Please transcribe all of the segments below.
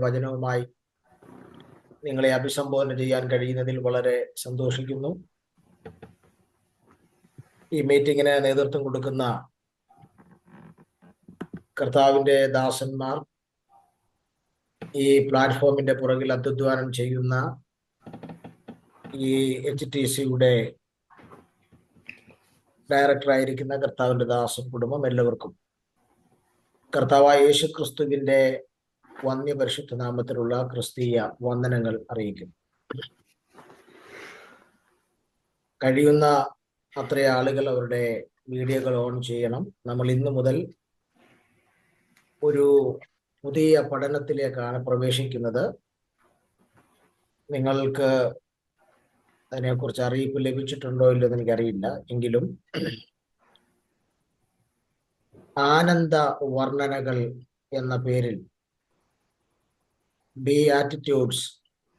വചനവുമായി നിങ്ങളെ അഭിസംബോധന ചെയ്യാൻ കഴിയുന്നതിൽ വളരെ സന്തോഷിക്കുന്നു. ഈ മീറ്റിങ്ങിന് നേതൃത്വം കൊടുക്കുന്ന കർത്താവിൻ്റെ ദാസന്മാർ, ഈ പ്ലാറ്റ്ഫോമിന്റെ പുറകിൽ അത്യുദ്ധാനം ചെയ്യുന്ന ഈ HTCയുടെ ഡയറക്ടറായിരിക്കുന്ന കർത്താവിൻ്റെ ദാസൻ കുടുംബം, എല്ലാവർക്കും കർത്താവായ യേശു ക്രിസ്തുവിന്റെ വന്യപരിശുദ്ധ നാമത്തിലുള്ള ക്രിസ്തീയ വന്ദനങ്ങൾ അറിയിക്കും. കഴിയുന്ന അത്ര ആളുകൾ അവരുടെ വീഡിയോകൾ ഓൺ ചെയ്യണം. നമ്മൾ ഇന്നു മുതൽ ഒരു പുതിയ പഠനത്തിലേക്കാണ് പ്രവേശിക്കുന്നത്. നിങ്ങൾക്ക് അതിനെക്കുറിച്ച് അറിയിപ്പ് ലഭിച്ചിട്ടുണ്ടോ ഇല്ലോ എന്ന് എനിക്കറിയില്ല. എങ്കിലും ആനന്ദ വർണ്ണനകൾ എന്ന പേരിൽ, ബിയാറ്റിറ്റ്യൂഡ്സ്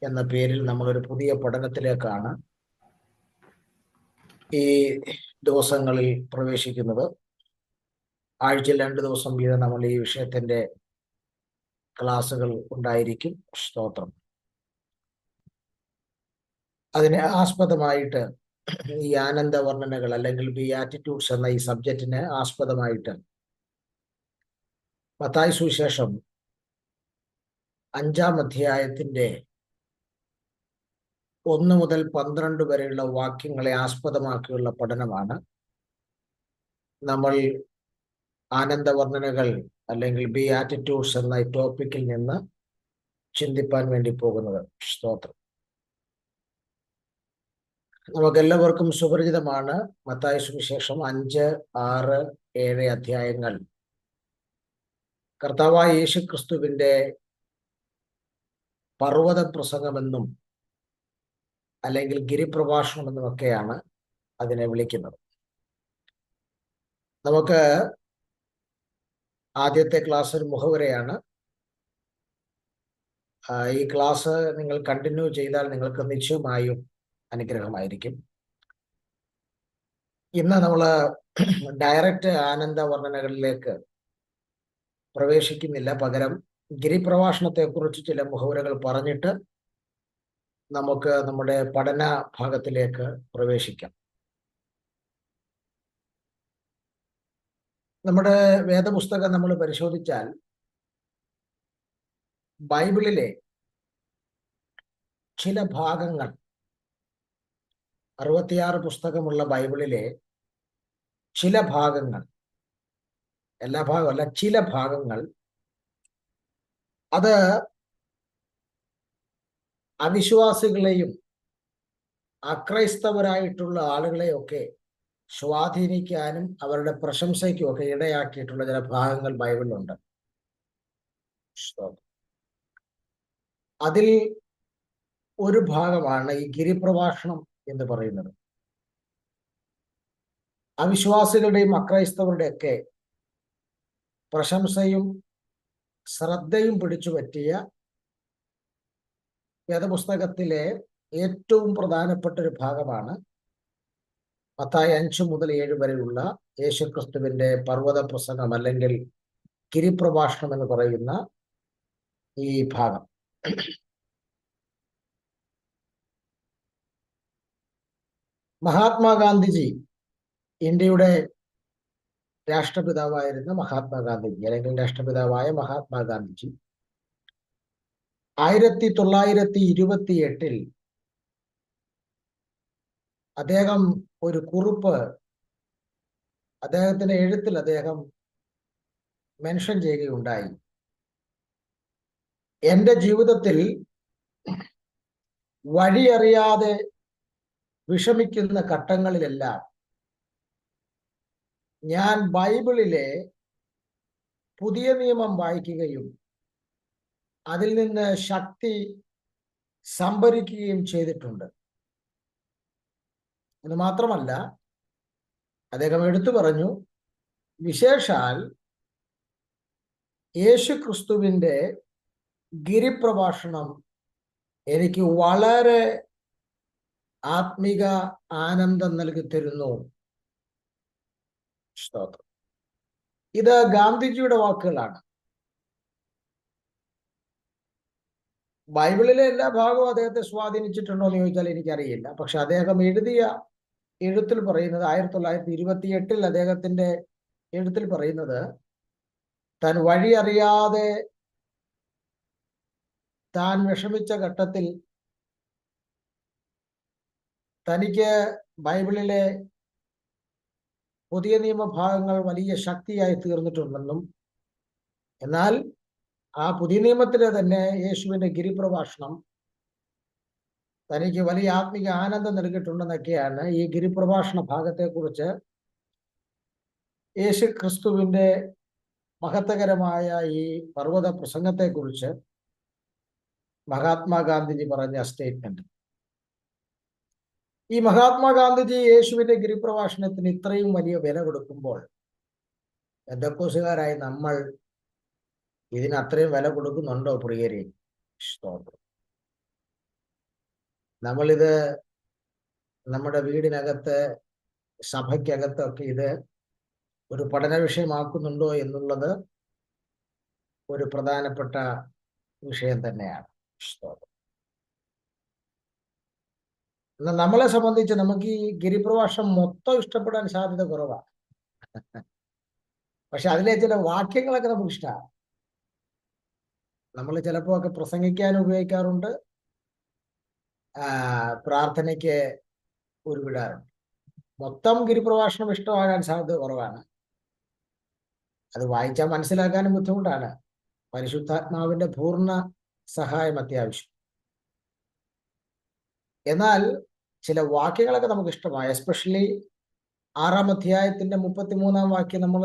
എന്ന പേരിൽ നമ്മളൊരു പുതിയ പഠനത്തിലേക്കാണ് ഈ ദിവസങ്ങളിൽ പ്രവേശിക്കുന്നത്. ആഴ്ചയിൽ 2 ദിവസം വീതം നമ്മൾ ഈ വിഷയത്തിന്റെ ക്ലാസ്സുകൾ ഉണ്ടായിരിക്കും. സ്തോത്രം. അതിനെ ആസ്പദമായിട്ട് ഈ ആനന്ദ വർണ്ണനകൾ അല്ലെങ്കിൽ ബിയാറ്റിറ്റ്യൂഡ്സ് എന്ന ഈ സബ്ജക്റ്റിനെ ആസ്പദമായിട്ട് മത്തായി സുവിശേഷം 5-ാം അധ്യായത്തിന്റെ 1 മുതൽ 12 വരെയുള്ള വാക്യങ്ങളെ ആസ്പദമാക്കിയുള്ള പഠനമാണ് നമ്മൾ ആനന്ദവർണ്ണനകൾ അല്ലെങ്കിൽ ബിയാറ്റിറ്റ്യൂഡ്സ് എന്ന ടോപ്പിക്കിൽ നിന്ന് ചിന്തിപ്പാൻ വേണ്ടി പോകുന്നത്. സ്തോത്രം. നമുക്കെല്ലാവർക്കും സുപരിചിതമാണ് മത്തായി സുവിശേഷം 5, 6, 7 അധ്യായങ്ങൾ കർത്താവായ യേശു ക്രിസ്തുവിന്റെ പർവ്വത പ്രസംഗമെന്നും അല്ലെങ്കിൽ ഗിരിപ്രഭാഷണമെന്നുമൊക്കെയാണ് അതിനെ വിളിക്കുന്നത്. നമുക്ക് ആദ്യത്തെ ക്ലാസ് ഒരു മുഖവുരയാണ്. ഈ ക്ലാസ് നിങ്ങൾ കണ്ടിന്യൂ ചെയ്താൽ നിങ്ങൾക്ക് നിശ്ചയമായും അനുഗ്രഹമായിരിക്കും. ഇന്ന് നമ്മൾ ഡയറക്റ്റ് ആനന്ദ വർണ്ണനകളിലേക്ക് പ്രവേശിക്കുന്നില്ല. പകരം ഗിരിപ്രഭാഷണത്തെക്കുറിച്ച് ചില മുഖവുരകൾ പറഞ്ഞിട്ട് നമുക്ക് നമ്മുടെ പഠന ഭാഗത്തിലേക്ക് പ്രവേശിക്കാം. നമ്മുടെ വേദപുസ്തകം നമ്മൾ പരിശോധിച്ചാൽ ബൈബിളിലെ ചില ഭാഗങ്ങൾ, 66 പുസ്തകമുള്ള ബൈബിളിലെ ചില ഭാഗങ്ങൾ, എല്ലാ ഭാഗമല്ല, ചില ഭാഗങ്ങൾ അത് അവിശ്വാസികളെയും അക്രൈസ്തവരായിട്ടുള്ള ആളുകളെയൊക്കെ സ്വാധീനിക്കാനും അവരുടെ പ്രശംസയ്ക്കും ഒക്കെ ഇടയാക്കിയിട്ടുള്ള ചില ഭാഗങ്ങൾ ബൈബിളിലുണ്ട്. അതിൽ ഒരു ഭാഗമാണ് ഈ ഗിരിപ്രഭാഷണം എന്ന് പറയുന്നത്. അവിശ്വാസികളുടെയും അക്രൈസ്തവരുടെയൊക്കെ പ്രശംസയും ശ്രദ്ധയും പിടിച്ചു പറ്റിയ വേദപുസ്തകത്തിലെ ഏറ്റവും പ്രധാനപ്പെട്ട ഒരു ഭാഗമാണ് മത്തായി 5 മുതൽ 7 വരെയുള്ള യേശുക്രിസ്തുവിന്റെ പർവ്വത പ്രസംഗം അല്ലെങ്കിൽ ഗിരിപ്രഭാഷണം എന്ന് പറയുന്ന ഈ ഭാഗം. മഹാത്മാഗാന്ധിജി, ഇന്ത്യയുടെ രാഷ്ട്രപിതാവായിരുന്ന മഹാത്മാഗാന്ധിജി അല്ലെങ്കിൽ രാഷ്ട്രപിതാവായ മഹാത്മാഗാന്ധിജി 1928 അദ്ദേഹം ഒരു കുറിപ്പ്, അദ്ദേഹത്തിന്റെ എഴുത്തിൽ അദ്ദേഹം മെൻഷൻ ചെയ്യുകയുണ്ടായി. എൻ്റെ ജീവിതത്തിൽ വഴിയറിയാതെ വിഷമിക്കുന്ന ഘട്ടങ്ങളിലെല്ലാം ഞാൻ ബൈബിളിലെ പുതിയ നിയമം വായിക്കുകയും അതിൽ നിന്ന് ശക്തി സംഭരിക്കുകയും ചെയ്തിട്ടുണ്ട്. എന്ന് മാത്രമല്ല, അദ്ദേഹം എടുത്തു പറഞ്ഞു, വിശേഷാൽ യേശു ക്രിസ്തുവിന്റെ ഗിരിപ്രഭാഷണം എനിക്ക് വളരെ ആത്മിക ആനന്ദം നൽകി തരുന്നു. സ്തോത്രം. ഇത് ഗാന്ധിജിയുടെ വാക്കുകളാണ്. ബൈബിളിലെ എല്ലാ ഭാഗവും അദ്ദേഹത്തെ സ്വാധീനിച്ചിട്ടുണ്ടോ എന്ന് ചോദിച്ചാൽ എനിക്കറിയില്ല. പക്ഷെ അദ്ദേഹം എഴുതിയ എഴുത്തിൽ പറയുന്നത് 1928 അദ്ദേഹത്തിന്റെ എഴുത്തിൽ പറയുന്നത്, താൻ വഴി അറിയാതെ താൻ വിഷമിച്ച ഘട്ടത്തിൽ തനിക്ക് ബൈബിളിലെ പുതിയ നിയമഭാഗങ്ങൾ വലിയ ശക്തിയായി തീർന്നിട്ടുണ്ടെന്നും, എന്നാൽ ആ പുതിയ നിയമത്തിലെ തന്നെ യേശുവിന്റെ ഗിരിപ്രഭാഷണം തനിക്ക് വലിയ ആത്മീയ ആനന്ദം നൽകിയിട്ടുണ്ടെന്നൊക്കെയാണ് ഈ ഗിരിപ്രഭാഷണ ഭാഗത്തെക്കുറിച്ച്, യേശു ക്രിസ്തുവിന്റെ മഹത്വകരമായ ഈ പർവ്വത പ്രസംഗത്തെക്കുറിച്ച് മഹാത്മാഗാന്ധിജി പറഞ്ഞ സ്റ്റേറ്റ്മെന്റ്. ഈ മഹാത്മാഗാന്ധിജി യേശുവിന്റെ ഗിരിപ്രഭാഷണത്തിന് ഇത്രയും വലിയ വില കൊടുക്കുമ്പോൾ പെന്തക്കോസുകാരായി നമ്മൾ ഇതിന് അത്രയും വില കൊടുക്കുന്നുണ്ടോ പ്രിയരെ? സ്തോത്രം. നമ്മളിത് നമ്മുടെ വീടിനകത്ത്, സഭയ്ക്കകത്തൊക്കെ ഇത് ഒരു പഠന വിഷയമാക്കുന്നുണ്ടോ എന്നുള്ളത് ഒരു പ്രധാനപ്പെട്ട വിഷയം തന്നെയാണ്. സ്തോത്രം. എന്നാൽ നമ്മളെ സംബന്ധിച്ച് നമുക്ക് ഈ ഗിരിപ്രഭാഷണം മൊത്തം ഇഷ്ടപ്പെടാൻ സാധ്യത കുറവാണ്. പക്ഷെ അതിലെ ചില വാക്യങ്ങളൊക്കെ നമുക്ക് ഇഷ്ടമാണ്. നമ്മൾ ചിലപ്പോ ഒക്കെ പ്രസംഗിക്കാൻ ഉപയോഗിക്കാറുണ്ട്, പ്രാർത്ഥനയ്ക്ക് ഉരുവിടാറുണ്ട്. മൊത്തം ഗിരിപ്രഭാഷണം ഇഷ്ടമാകാൻ സാധ്യത കുറവാണ്. അത് വായിച്ചാൽ മനസ്സിലാക്കാനും ബുദ്ധിമുട്ടാണ്. പരിശുദ്ധാത്മാവിന്റെ പൂർണ്ണ സഹായം അത്യാവശ്യം. എന്നാൽ ചില വാക്യങ്ങളൊക്കെ നമുക്ക് ഇഷ്ടമായി. എസ്പെഷ്യലി 6-ാം അധ്യായത്തിന്റെ 33-ാം വാക്യം നമ്മൾ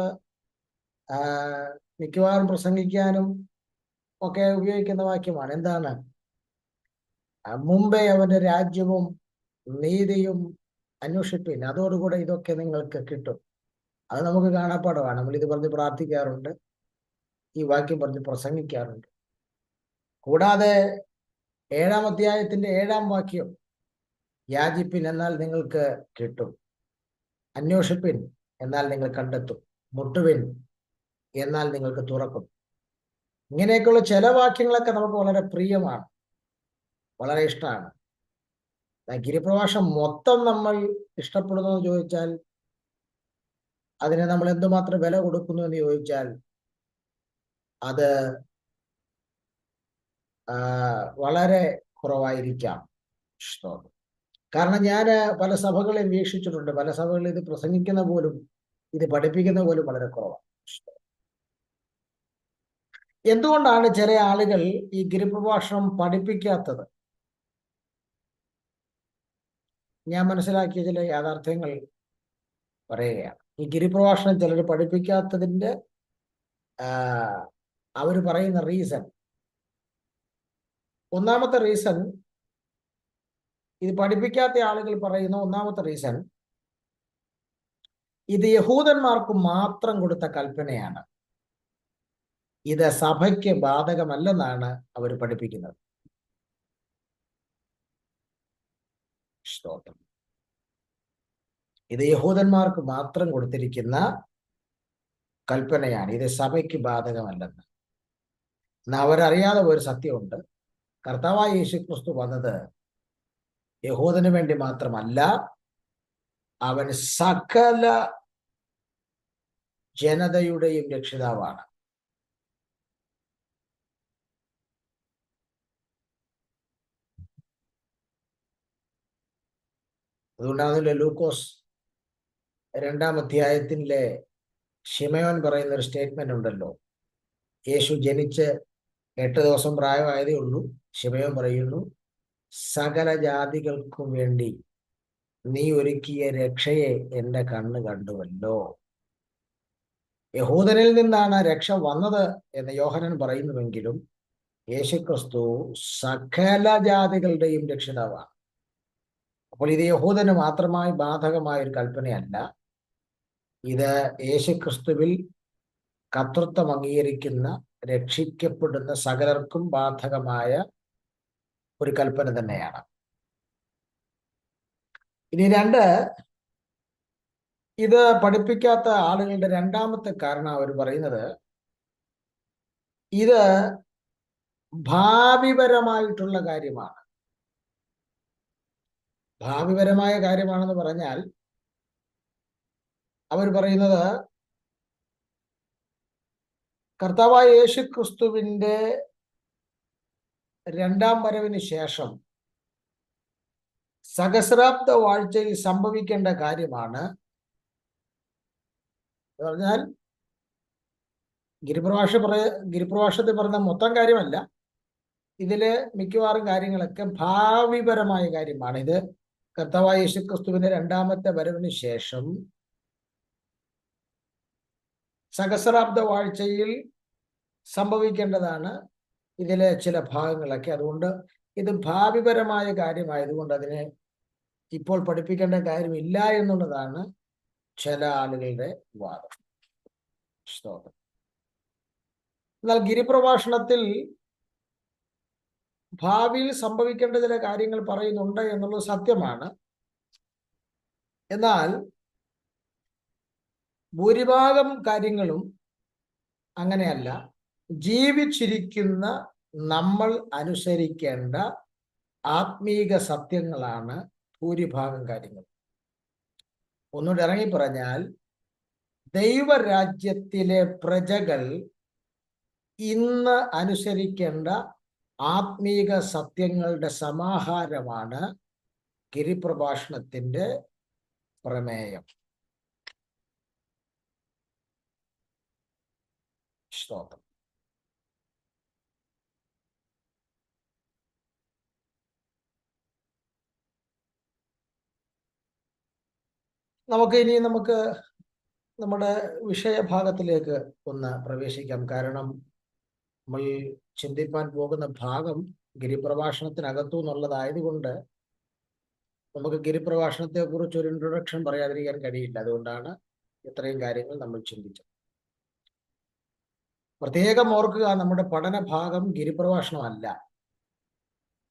മിക്കവാറും പ്രസംഗിക്കാനും ഒക്കെ ഉപയോഗിക്കുന്ന വാക്യമാണ്. എന്താണ്? മുമ്പേ അവന്റെ രാജ്യവും നീതിയും അന്വേഷിപ്പിൻ, അതോടുകൂടെ ഇതൊക്കെ നിങ്ങൾക്ക് കിട്ടും. അത് നമുക്ക് കാണാപ്പാടമാണ്. നമ്മൾ ഇത് പറഞ്ഞ് പ്രാർത്ഥിക്കാറുണ്ട്, ഈ വാക്യം പറഞ്ഞ് പ്രസംഗിക്കാറുണ്ട്. കൂടാതെ 7-ാം അധ്യായത്തിന്റെ 7-ാം വാക്യം, യാചിപ്പിൻ എന്നാൽ നിങ്ങൾക്ക് കിട്ടും, അന്വേഷിപ്പിൻ എന്നാൽ നിങ്ങൾ കണ്ടെത്തും, മുട്ടുവിൻ എന്നാൽ നിങ്ങൾക്ക് തുറക്കും. ഇങ്ങനെയൊക്കെയുള്ള ചില വാക്യങ്ങളൊക്കെ നമുക്ക് വളരെ പ്രിയമാണ്, വളരെ ഇഷ്ടമാണ്. ഗിരിപ്രഭാഷണം മൊത്തം നമ്മൾ ഇഷ്ടപ്പെടുന്നു എന്ന് ചോദിച്ചാൽ, അതിനെ നമ്മൾ എന്തുമാത്രം വില കൊടുക്കുന്നു എന്ന് ചോദിച്ചാൽ, അത് വളരെ കുറവായിരിക്കാം. കാരണം ഞാൻ പല സഭകളെയും വീക്ഷിച്ചിട്ടുണ്ട്. പല സഭകളിൽ ഇത് പ്രസംഗിക്കുന്ന പോലും ഇത് പഠിപ്പിക്കുന്ന പോലും വളരെ കുറവാണ്. എന്തുകൊണ്ടാണ് ചില ആളുകൾ ഈ ഗിരിപ്രഭാഷണം പഠിപ്പിക്കാത്തത്? ഞാൻ മനസ്സിലാക്കിയ ചില യാഥാർത്ഥ്യങ്ങൾ പറയുകയാണ്. ഈ ഗിരിപ്രഭാഷണം ചിലർ പഠിപ്പിക്കാത്തതിന്റെ അവർ പറയുന്ന റീസൺ, ഒന്നാമത്തെ റീസൺ, ഇത് പഠിപ്പിക്കാത്ത ആളുകൾ പറയുന്ന ഒന്നാമത്തെ റീസൺ, ഇത് യഹൂദന്മാർക്ക് മാത്രം കൊടുത്ത കൽപ്പനയാണ്, ഇത് സഭയ്ക്ക് ബാധകമല്ലെന്നാണ് അവർ പഠിപ്പിക്കുന്നത്. സ്തോത്രം. ഇത് യഹൂദന്മാർക്ക് മാത്രം കൊടുത്തിരിക്കുന്ന കൽപ്പനയാണ്, ഇത് സഭയ്ക്ക് ബാധകമല്ലെന്ന്. എന്നാൽ അവരറിയാതെ ഒരു സത്യമുണ്ട്. കർത്താവായ യേശുക്രിസ്തു വന്നത് യഹൂദന് വേണ്ടി മാത്രമല്ല, അവൻ സകല ജനതയുടെയും രക്ഷിതാവാണ്. അതുകൊണ്ടാണല്ലോ ലൂക്കോസ് 2-ാം അധ്യായത്തിലെ ശിമയോൻ പറയുന്ന ഒരു സ്റ്റേറ്റ്മെന്റ് ഉണ്ടല്ലോ, യേശു ജനിച്ച് 8 ദിവസം പ്രായമായതേ ഉള്ളൂ. ശിമയോൻ പറയുന്നു, സകല ജാതികൾക്കും വേണ്ടി നീ ഒരുക്കിയ രക്ഷയെ എന്റെ കണ്ണ് കണ്ടുവല്ലോ. യഹൂദനിൽ നിന്നാണ് രക്ഷ വന്നത് എന്ന് യോഹന്നാൻ പറയുന്നുവെങ്കിലും യേശുക്രിസ്തു സകല ജാതികളുടെയും രക്ഷിതാവാണ്. അപ്പോൾ ഇത് യഹൂദന് മാത്രമായി ബാധകമായ ഒരു കൽപ്പനയല്ല, ഇത് യേശുക്രിസ്തുവിൽ കർത്തൃത്വം അംഗീകരിക്കുന്ന രക്ഷിക്കപ്പെടുന്ന സകലർക്കും ബാധകമായ ഒരു കൽപ്പന തന്നെയാണ്. ഇനി ഇത് പഠിപ്പിക്കാത്ത ആളുകളുടെ രണ്ടാമത്തെ കാരണം അവർ പറയുന്നത്, ഇത് ഭാവിപരമായിട്ടുള്ള കാര്യമാണ്. ഭാവിപരമായ കാര്യമാണെന്ന് പറഞ്ഞാൽ അവർ പറയുന്നത് കർത്താവായ യേശു ക്രിസ്തുവിന്റെ രണ്ടാം വരവിന് ശേഷം സഹസ്രാബ്ദ വാഴ്ചയിൽ സംഭവിക്കേണ്ട കാര്യമാണ്. എന്ന് പറഞ്ഞാൽ ഗിരിപ്രഭാഷത്തിൽ പറഞ്ഞ മൊത്തം കാര്യമല്ല, ഇതില് മിക്കവാറും കാര്യങ്ങളൊക്കെ ഭാവിപരമായ കാര്യമാണ്. ഇത് കർത്താവായ യേശു ക്രിസ്തുവിന്റെ രണ്ടാമത്തെ വരവിന് ശേഷം സഹസ്രാബ്ദ വാഴ്ചയിൽ സംഭവിക്കേണ്ടതാണ് ഇതിലെ ചില ഭാഗങ്ങളൊക്കെ. അതുകൊണ്ട് ഇത് ഭാവിപരമായ കാര്യമായതുകൊണ്ട് അതിനെ ഇപ്പോൾ പഠിപ്പിക്കേണ്ട കാര്യമില്ല എന്നുള്ളതാണ് ചില ആളുകളുടെ വാദം. എന്നാൽ ഗിരിപ്രഭാഷണത്തിൽ ഭാവിയിൽ സംഭവിക്കേണ്ട ചില കാര്യങ്ങൾ പറയുന്നുണ്ട് എന്നുള്ളത് സത്യമാണ്. എന്നാൽ ഭൂരിഭാഗം കാര്യങ്ങളും അങ്ങനെയല്ല. ജീവിച്ചിരിക്കുന്ന നമ്മൾ അനുസരിക്കേണ്ട ആത്മീക സത്യങ്ങളാണ് ഭൂരിഭാഗം കാര്യങ്ങൾ. ഒന്നുകൂടി ഇറങ്ങി പറഞ്ഞാൽ, ദൈവരാജ്യത്തിലെ പ്രജകൾ ഇന്ന് അനുസരിക്കേണ്ട ആത്മീക സത്യങ്ങളുടെ സമാഹാരമാണ് ഗിരിപ്രഭാഷണത്തിന്റെ പ്രമേയം. സ്തോത്രം. നമുക്ക് നമ്മുടെ വിഷയഭാഗത്തിലേക്ക് ഒന്ന് പ്രവേശിക്കാം. കാരണം നമ്മൾ ചിന്തിപ്പാൻ പോകുന്ന ഭാഗം ഗിരിപ്രഭാഷണത്തിനകത്തു നിന്നുള്ളതായതുകൊണ്ട് നമുക്ക് ഗിരിപ്രഭാഷണത്തെ കുറിച്ച് ഒരു ഇൻട്രൊഡക്ഷൻ പറയാതിരിക്കാൻ കഴിയില്ല. അതുകൊണ്ടാണ് ഇത്രയും കാര്യങ്ങൾ നമ്മൾ ചിന്തിച്ചത്. പ്രത്യേകം ഓർക്കുക, നമ്മുടെ പഠന ഭാഗം ഗിരിപ്രഭാഷണമല്ല.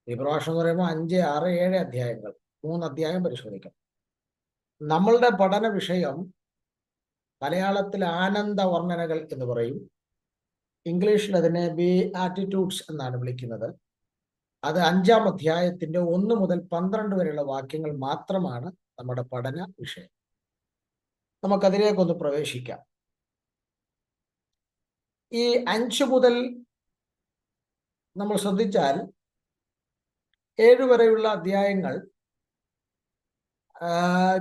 ഗിരിപ്രഭാഷണം എന്ന് പറയുമ്പോൾ 5, 6, 7 അധ്യായങ്ങൾ, 3 അധ്യായം പരിശോധിക്കാം. നമ്മളുടെ പഠന വിഷയം മലയാളത്തിൽ ആനന്ദ വർണ്ണനകൾ എന്ന് പറയും. ഇംഗ്ലീഷിൽ അതിനെ ബിആറ്റിറ്റ്യൂഡ്സ് എന്നാണ് വിളിക്കുന്നത്. അത് 5-ാം അധ്യായത്തിന്റെ 1 മുതൽ 12 വരെയുള്ള വാക്യങ്ങൾ മാത്രമാണ് നമ്മുടെ പഠന വിഷയം. നമുക്കതിലേക്കൊന്ന് പ്രവേശിക്കാം. ഈ 5 മുതൽ നമ്മൾ ശ്രദ്ധിച്ചാൽ 7 വരെയുള്ള അധ്യായങ്ങൾ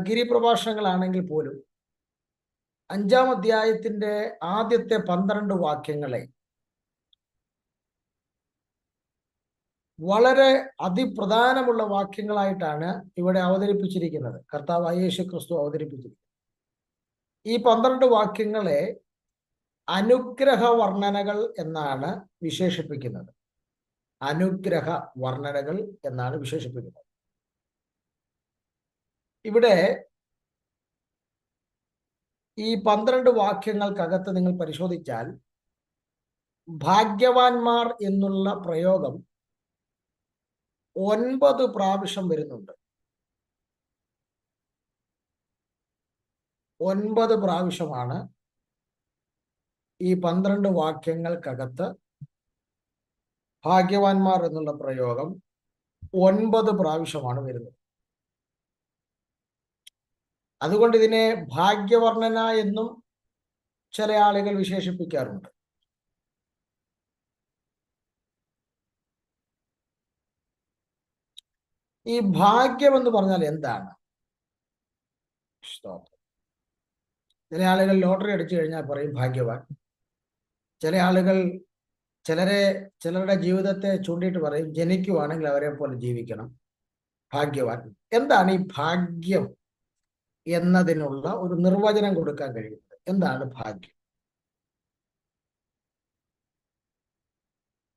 ഗിരിപ്രഭാഷണങ്ങളാണെങ്കിൽ പോലും 5-ാം അധ്യായത്തിന്റെ ആദ്യത്തെ 12 വാക്യങ്ങളെ വളരെ അതിപ്രധാനമുള്ള വാക്യങ്ങളായിട്ടാണ് ഇവിടെ അവതരിപ്പിച്ചിരിക്കുന്നത്. കർത്താവായ യേശു ക്രിസ്തു അവതരിപ്പിച്ചിരിക്കുന്നത്. ഈ 12 വാക്യങ്ങളെ അനുഗ്രഹ വർണ്ണനകൾ എന്നാണ് വിശേഷിപ്പിക്കുന്നത്. അനുഗ്രഹ വർണ്ണനകൾ എന്നാണ് വിശേഷിപ്പിക്കുന്നത്. ഇവിടെ ഈ 12 വാക്യങ്ങൾക്കകത്ത് നിങ്ങൾ പരിശോധിച്ചാൽ ഭാഗ്യവാന്മാർ എന്നുള്ള പ്രയോഗം 9 പ്രാവശ്യം വരുന്നുണ്ട്. 9 പ്രാവശ്യമാണ് ഈ 12 വാക്യങ്ങൾക്കകത്ത് ഭാഗ്യവാന്മാർ എന്നുള്ള പ്രയോഗം 9 പ്രാവശ്യമാണ് വരുന്നത്. അതുകൊണ്ട് ഇതിനെ ഭാഗ്യവർണ്ണന എന്നും ചില ആളുകൾ വിശേഷിപ്പിക്കാറുണ്ട്. ഈ ഭാഗ്യം എന്ന് പറഞ്ഞാൽ എന്താണ്? ചില ആളുകൾ ലോട്ടറി അടിച്ചു കഴിഞ്ഞാൽ പറയും ഭാഗ്യവാൻ. ചില ആളുകൾ ചിലരുടെ ജീവിതത്തെ ചൂണ്ടിയിട്ട് പറയും ജനിക്കുവാണെങ്കിൽ അവരെ പോലെ ജീവിക്കണം, ഭാഗ്യവാൻ. എന്താണ് ഈ ഭാഗ്യം എന്നതിനുള്ള ഒരു നിർവചനം കൊടുക്കാൻ കഴിയുന്നത്? എന്താണ് ഭാഗ്യം?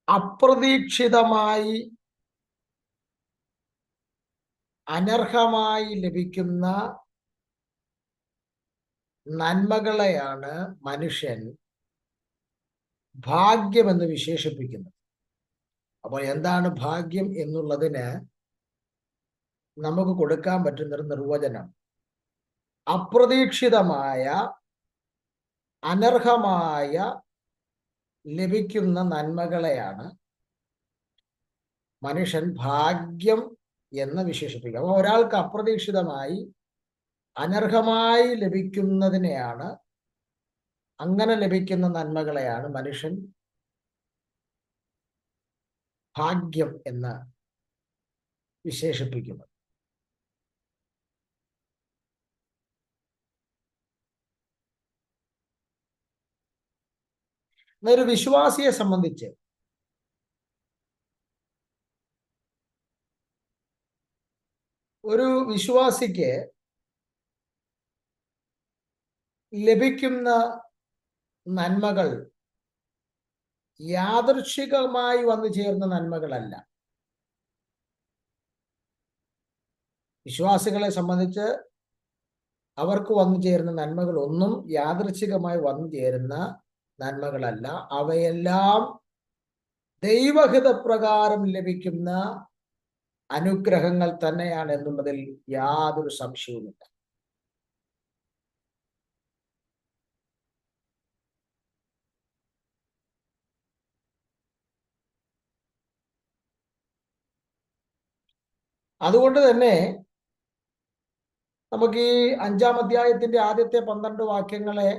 അപ്രതീക്ഷിതമായി അനർഹമായി ലഭിക്കുന്ന നന്മകളെയാണ് മനുഷ്യൻ ഭാഗ്യമെന്ന് വിശേഷിപ്പിക്കുന്നത്. അപ്പോൾ എന്താണ് ഭാഗ്യം എന്നുള്ളതിന് നമുക്ക് കൊടുക്കാൻ പറ്റുന്നൊരു നിർവചനം അപ്രതീക്ഷിതമായ അനർഹമായ ലഭിക്കുന്ന നന്മകളെയാണ് മനുഷ്യൻ ഭാഗ്യം എന്ന് വിശേഷിപ്പിക്കുക. അപ്പൊ ഒരാൾക്ക് അപ്രതീക്ഷിതമായി അനർഹമായി ലഭിക്കുന്നതിനെയാണ്, അങ്ങനെ ലഭിക്കുന്ന നന്മകളെയാണ് മനുഷ്യൻ ഭാഗ്യം എന്ന് വിശേഷിപ്പിക്കുന്നത്. ഒരു വിശ്വാസിയെ സംബന്ധിച്ച് ഒരു വിശ്വാസിക്ക് ലഭിക്കുന്ന നന്മകൾ യാദൃച്ഛികമായി വന്നു ചേർന്ന നന്മകളല്ല. വിശ്വാസികളെ സംബന്ധിച്ച് അവർക്ക് വന്നു ചേരുന്ന നന്മകൾ ഒന്നും യാദൃച്ഛികമായി വന്നു ചേരുന്ന നന്മകളല്ല. അവയെല്ലാം ദൈവഹിതപ്രകാരം ലഭിക്കുന്ന അനുഗ്രഹങ്ങൾ തന്നെയാണ് എന്നുള്ളതിൽ യാതൊരു സംശയവുമില്ല. അതുകൊണ്ട് തന്നെ നമുക്ക് ഈ 5-ാം അധ്യായത്തിന്റെ ആദ്യത്തെ 12 വാക്യങ്ങളെ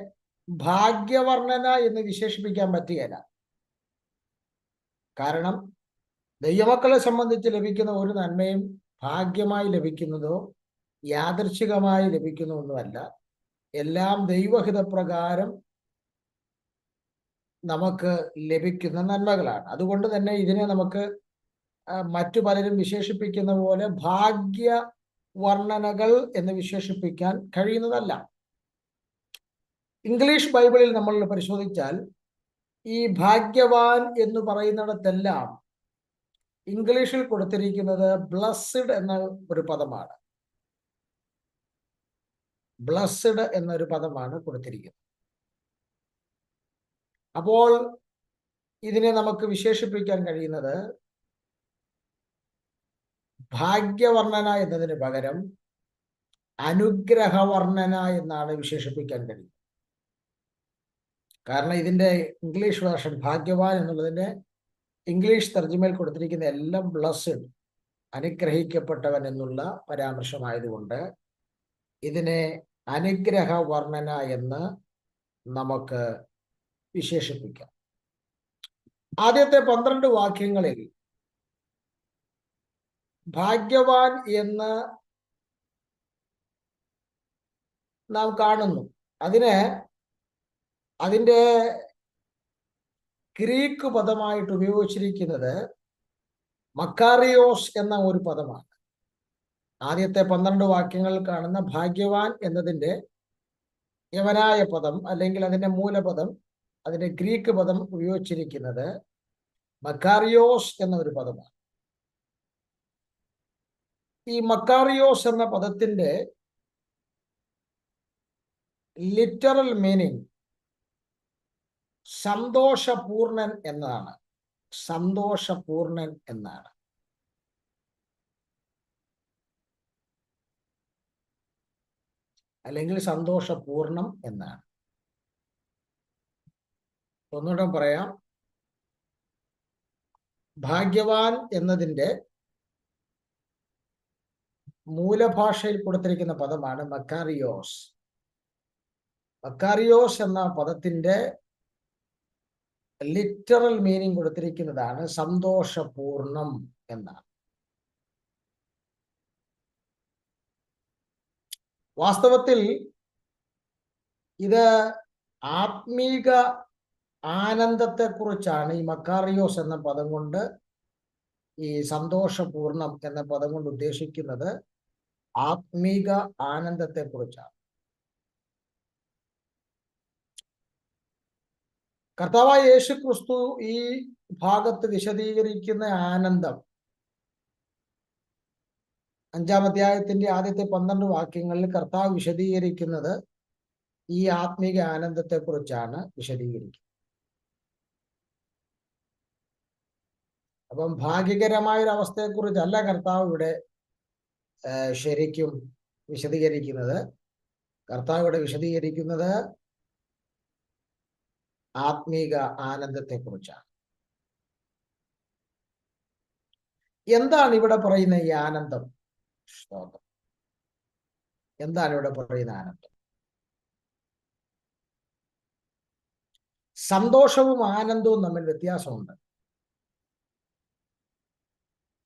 ഭാഗ്യവർണ്ണന എന്ന് വിശേഷിപ്പിക്കാൻ പറ്റുകയില്ല. കാരണം ദൈവമക്കളെ സംബന്ധിച്ച് ലഭിക്കുന്ന ഒരു നന്മയും ഭാഗ്യമായി ലഭിക്കുന്നതോ യാദൃച്ഛികമായി ലഭിക്കുന്നതൊന്നുമല്ല. എല്ലാം ദൈവഹിതപ്രകാരം നമുക്ക് ലഭിക്കുന്ന നന്മകളാണ്. അതുകൊണ്ട് തന്നെ ഇതിനെ നമുക്ക് മറ്റു പലരും വിശേഷിപ്പിക്കുന്ന പോലെ ഭാഗ്യ വർണ്ണനകൾ എന്ന് വിശേഷിപ്പിക്കാൻ കഴിയുന്നതല്ല. ഇംഗ്ലീഷ് ബൈബിളിൽ നമ്മൾ പരിശോധിച്ചാൽ ഈ ഭാഗ്യവാൻ എന്ന് പറയുന്നിടത്തെല്ലാം ഇംഗ്ലീഷിൽ കൊടുത്തിരിക്കുന്നത് ബ്ലസ്ഡ് എന്ന ഒരു പദമാണ്. ബ്ലസ്ഡ് എന്നൊരു പദമാണ് കൊടുത്തിരിക്കുന്നത്. അപ്പോൾ ഇതിനെ നമുക്ക് വിശേഷിപ്പിക്കാൻ കഴിയുന്നത് ഭാഗ്യവർണ്ണന എന്നതിന് പകരം അനുഗ്രഹവർണ്ണന എന്നാണ് വിശേഷിപ്പിക്കാൻ കഴിയുന്നത്. കാരണം ഇതിന്റെ ഇംഗ്ലീഷ് വേർഷൻ ഭാഗ്യവാൻ എന്നുള്ളതിന്റെ ഇംഗ്ലീഷ് തർജ്ജിമയിൽ കൊടുത്തിരിക്കുന്ന എല്ലാം ബ്ലസ്ഡ്, അനുഗ്രഹിക്കപ്പെട്ടവൻ എന്നുള്ള പരാമർശമായതുകൊണ്ട് ഇതിനെ അനുഗ്രഹ വർണ്ണന എന്ന് നമുക്ക് വിശേഷിപ്പിക്കാം. ആദ്യത്തെ 12 വാക്യങ്ങളിൽ ഭാഗ്യവാൻ എന്ന് നാം കാണുന്നു. അതിൻ്റെ ഗ്രീക്ക് പദമായിട്ട് ഉപയോഗിച്ചിരിക്കുന്നത് മക്കാറിയോസ് എന്ന ഒരു പദമാണ്. ആദ്യത്തെ 12 വാക്യങ്ങളിൽ കാണുന്ന ഭാഗ്യവാൻ എന്നതിൻ്റെ യവനായ പദം അല്ലെങ്കിൽ അതിൻ്റെ മൂലപദം, അതിൻ്റെ ഗ്രീക്ക് പദം ഉപയോഗിച്ചിരിക്കുന്നത് മക്കാറിയോസ് എന്ന ഒരു പദമാണ്. ഈ മക്കാറിയോസ് എന്ന പദത്തിന്റെ ലിറ്ററൽ മീനിങ് സന്തോഷപൂർണൻ എന്നാണ്. സന്തോഷപൂർണൻ എന്നാണ്. അല്ലെങ്കിൽ സന്തോഷപൂർണം എന്നാണ്. ഒന്നുകൂടെ പറയാം. ഭാഗ്യവാൻ എന്നതിൻ്റെ മൂലഭാഷയിൽ കൊടുത്തിരിക്കുന്ന പദമാണ് മക്കാറിയോസ്. മക്കാറിയോസ് എന്ന പദത്തിന്റെ ലിറ്ററൽ മീനിങ് കൊടുത്തിരിക്കുന്നതാണ് സന്തോഷപൂർണം എന്നാണ്. വാസ്തവത്തിൽ ഇത് ആത്മീക ആനന്ദത്തെക്കുറിച്ചാണ് ഈ മക്കാറിയോസ് എന്ന പദം കൊണ്ട്, ഈ സന്തോഷപൂർണം എന്ന പദം കൊണ്ട് ഉദ്ദേശിക്കുന്നത് ആത്മീക ആനന്ദത്തെക്കുറിച്ചാണ്. കർത്താവായ യേശു ക്രിസ്തു ഈ ഭാഗത്ത് വിശദീകരിക്കുന്ന ആനന്ദം 5-ാം അധ്യായത്തിന്റെ ആദ്യത്തെ 12 വാക്യങ്ങളിൽ കർത്താവ് വിശദീകരിക്കുന്നത് ഈ ആത്മീക ആനന്ദത്തെക്കുറിച്ചാണ് വിശദീകരിക്കുന്നത്. അപ്പം ഭാഗ്യകരമായൊരു അവസ്ഥയെക്കുറിച്ചല്ല കർത്താവ് ഇവിടെ ശരിക്കും വിശദീകരിക്കുന്നത്. കർത്താവ് ഇവിടെ വിശദീകരിക്കുന്നത് ആത്മീക ആനന്ദത്തെക്കുറിച്ചാണ്. എന്താണ് ഇവിടെ പറയുന്ന ഈ ആനന്ദം? എന്താണ് ഇവിടെ പറയുന്ന ആനന്ദം? സന്തോഷവും ആനന്ദവും തമ്മിൽ വ്യത്യാസമുണ്ട്.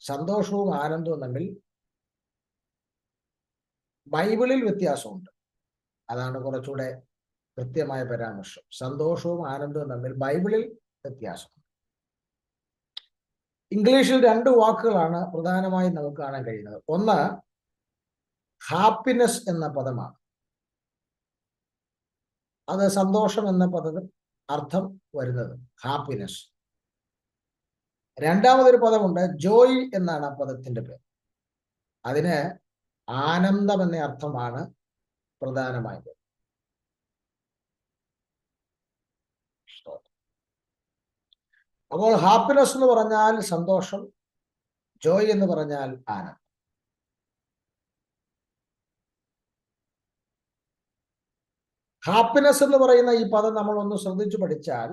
സന്തോഷവും ആനന്ദവും തമ്മിൽ ബൈബിളിൽ വ്യത്യാസമുണ്ട്. അതാണ് കുറച്ചുകൂടെ കൃത്യമായ പരാമർശം. സന്തോഷവും ആനന്ദവും തമ്മിൽ ബൈബിളിൽ വ്യത്യാസമുണ്ട്. ഇംഗ്ലീഷിൽ 2 വാക്കുകളാണ് പ്രധാനമായും നമുക്ക് കാണാൻ കഴിയുന്നത്. ഒന്ന് ഹാപ്പിനെസ് എന്ന പദമാണ്. അത് സന്തോഷം എന്ന പദത്തിൽ അർത്ഥം വരുന്നത് ഹാപ്പിനെസ്. രണ്ടാമതൊരു പദമുണ്ട്, ജോയ് എന്നാണ് ആ പദത്തിന്റെ പേര്. അതിന് ആനന്ദം എന്ന അർത്ഥമാണ് പ്രധാനമായത്. അപ്പോൾ ഹാപ്പിനെസ് എന്ന് പറഞ്ഞാൽ സന്തോഷം, ജോയ് എന്ന് പറഞ്ഞാൽ ആനന്ദം. ഹാപ്പിനെസ് എന്ന് പറയുന്ന ഈ പദം നമ്മൾ ഒന്ന് ശ്രദ്ധിച്ചു പഠിച്ചാൽ,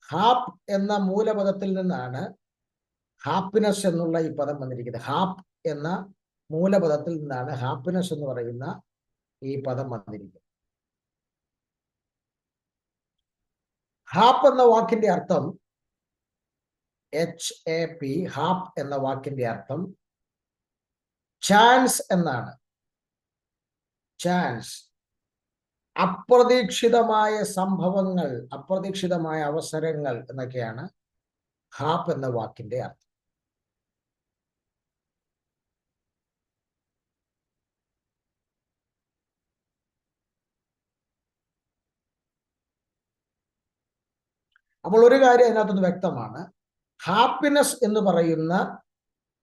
ഹാപ്പ് എന്ന മൂലപദത്തിൽ നിന്നാണ് ഹാപ്പിനെസ് എന്നുള്ള ഈ പദം വന്നിരിക്കുന്നത്. ഹാപ്പ് എന്ന മൂലപദത്തിൽ നിന്നാണ് ഹാപ്പിനെസ് എന്ന് പറയുന്ന ഈ പദം വന്നിരിക്കുന്നത്. ഹാപ്പ് എന്ന വാക്കിന്റെ അർത്ഥം HAP, ഹാപ്പ് എന്ന വാക്കിന്റെ അർത്ഥം ചാൻസ് എന്നാണ്. ചാൻസ്, അപ്രതീക്ഷിതമായ സംഭവങ്ങൾ, അപ്രതീക്ഷിതമായ അവസരങ്ങൾ എന്നൊക്കെയാണ് ഹാപ്പ് എന്ന വാക്കിന്റെ അർത്ഥം. അപ്പോൾ ഒരു കാര്യം അതിനകത്തുനിന്ന് വ്യക്തമാണ്. ഹാപ്പിനെസ് എന്ന് പറയുന്ന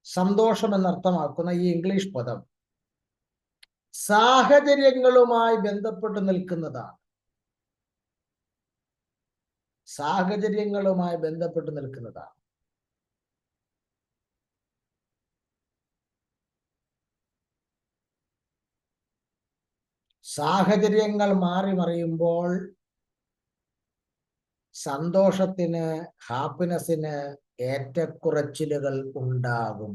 സന്തോഷം എന്നർത്ഥമാക്കുന്ന ഈ ഇംഗ്ലീഷ് പദം സാഹചര്യങ്ങളുമായി ബന്ധപ്പെട്ട് നിൽക്കുന്നതാണ്. സാഹചര്യങ്ങളുമായി ബന്ധപ്പെട്ട് നിൽക്കുന്നതാണ്. സാഹചര്യങ്ങൾ മാറി മറിയുമ്പോൾ സന്തോഷത്തിന്, ഹാപ്പിനെസ്സിന് ഏറ്റക്കുറച്ചിലുകൾ ഉണ്ടാകും.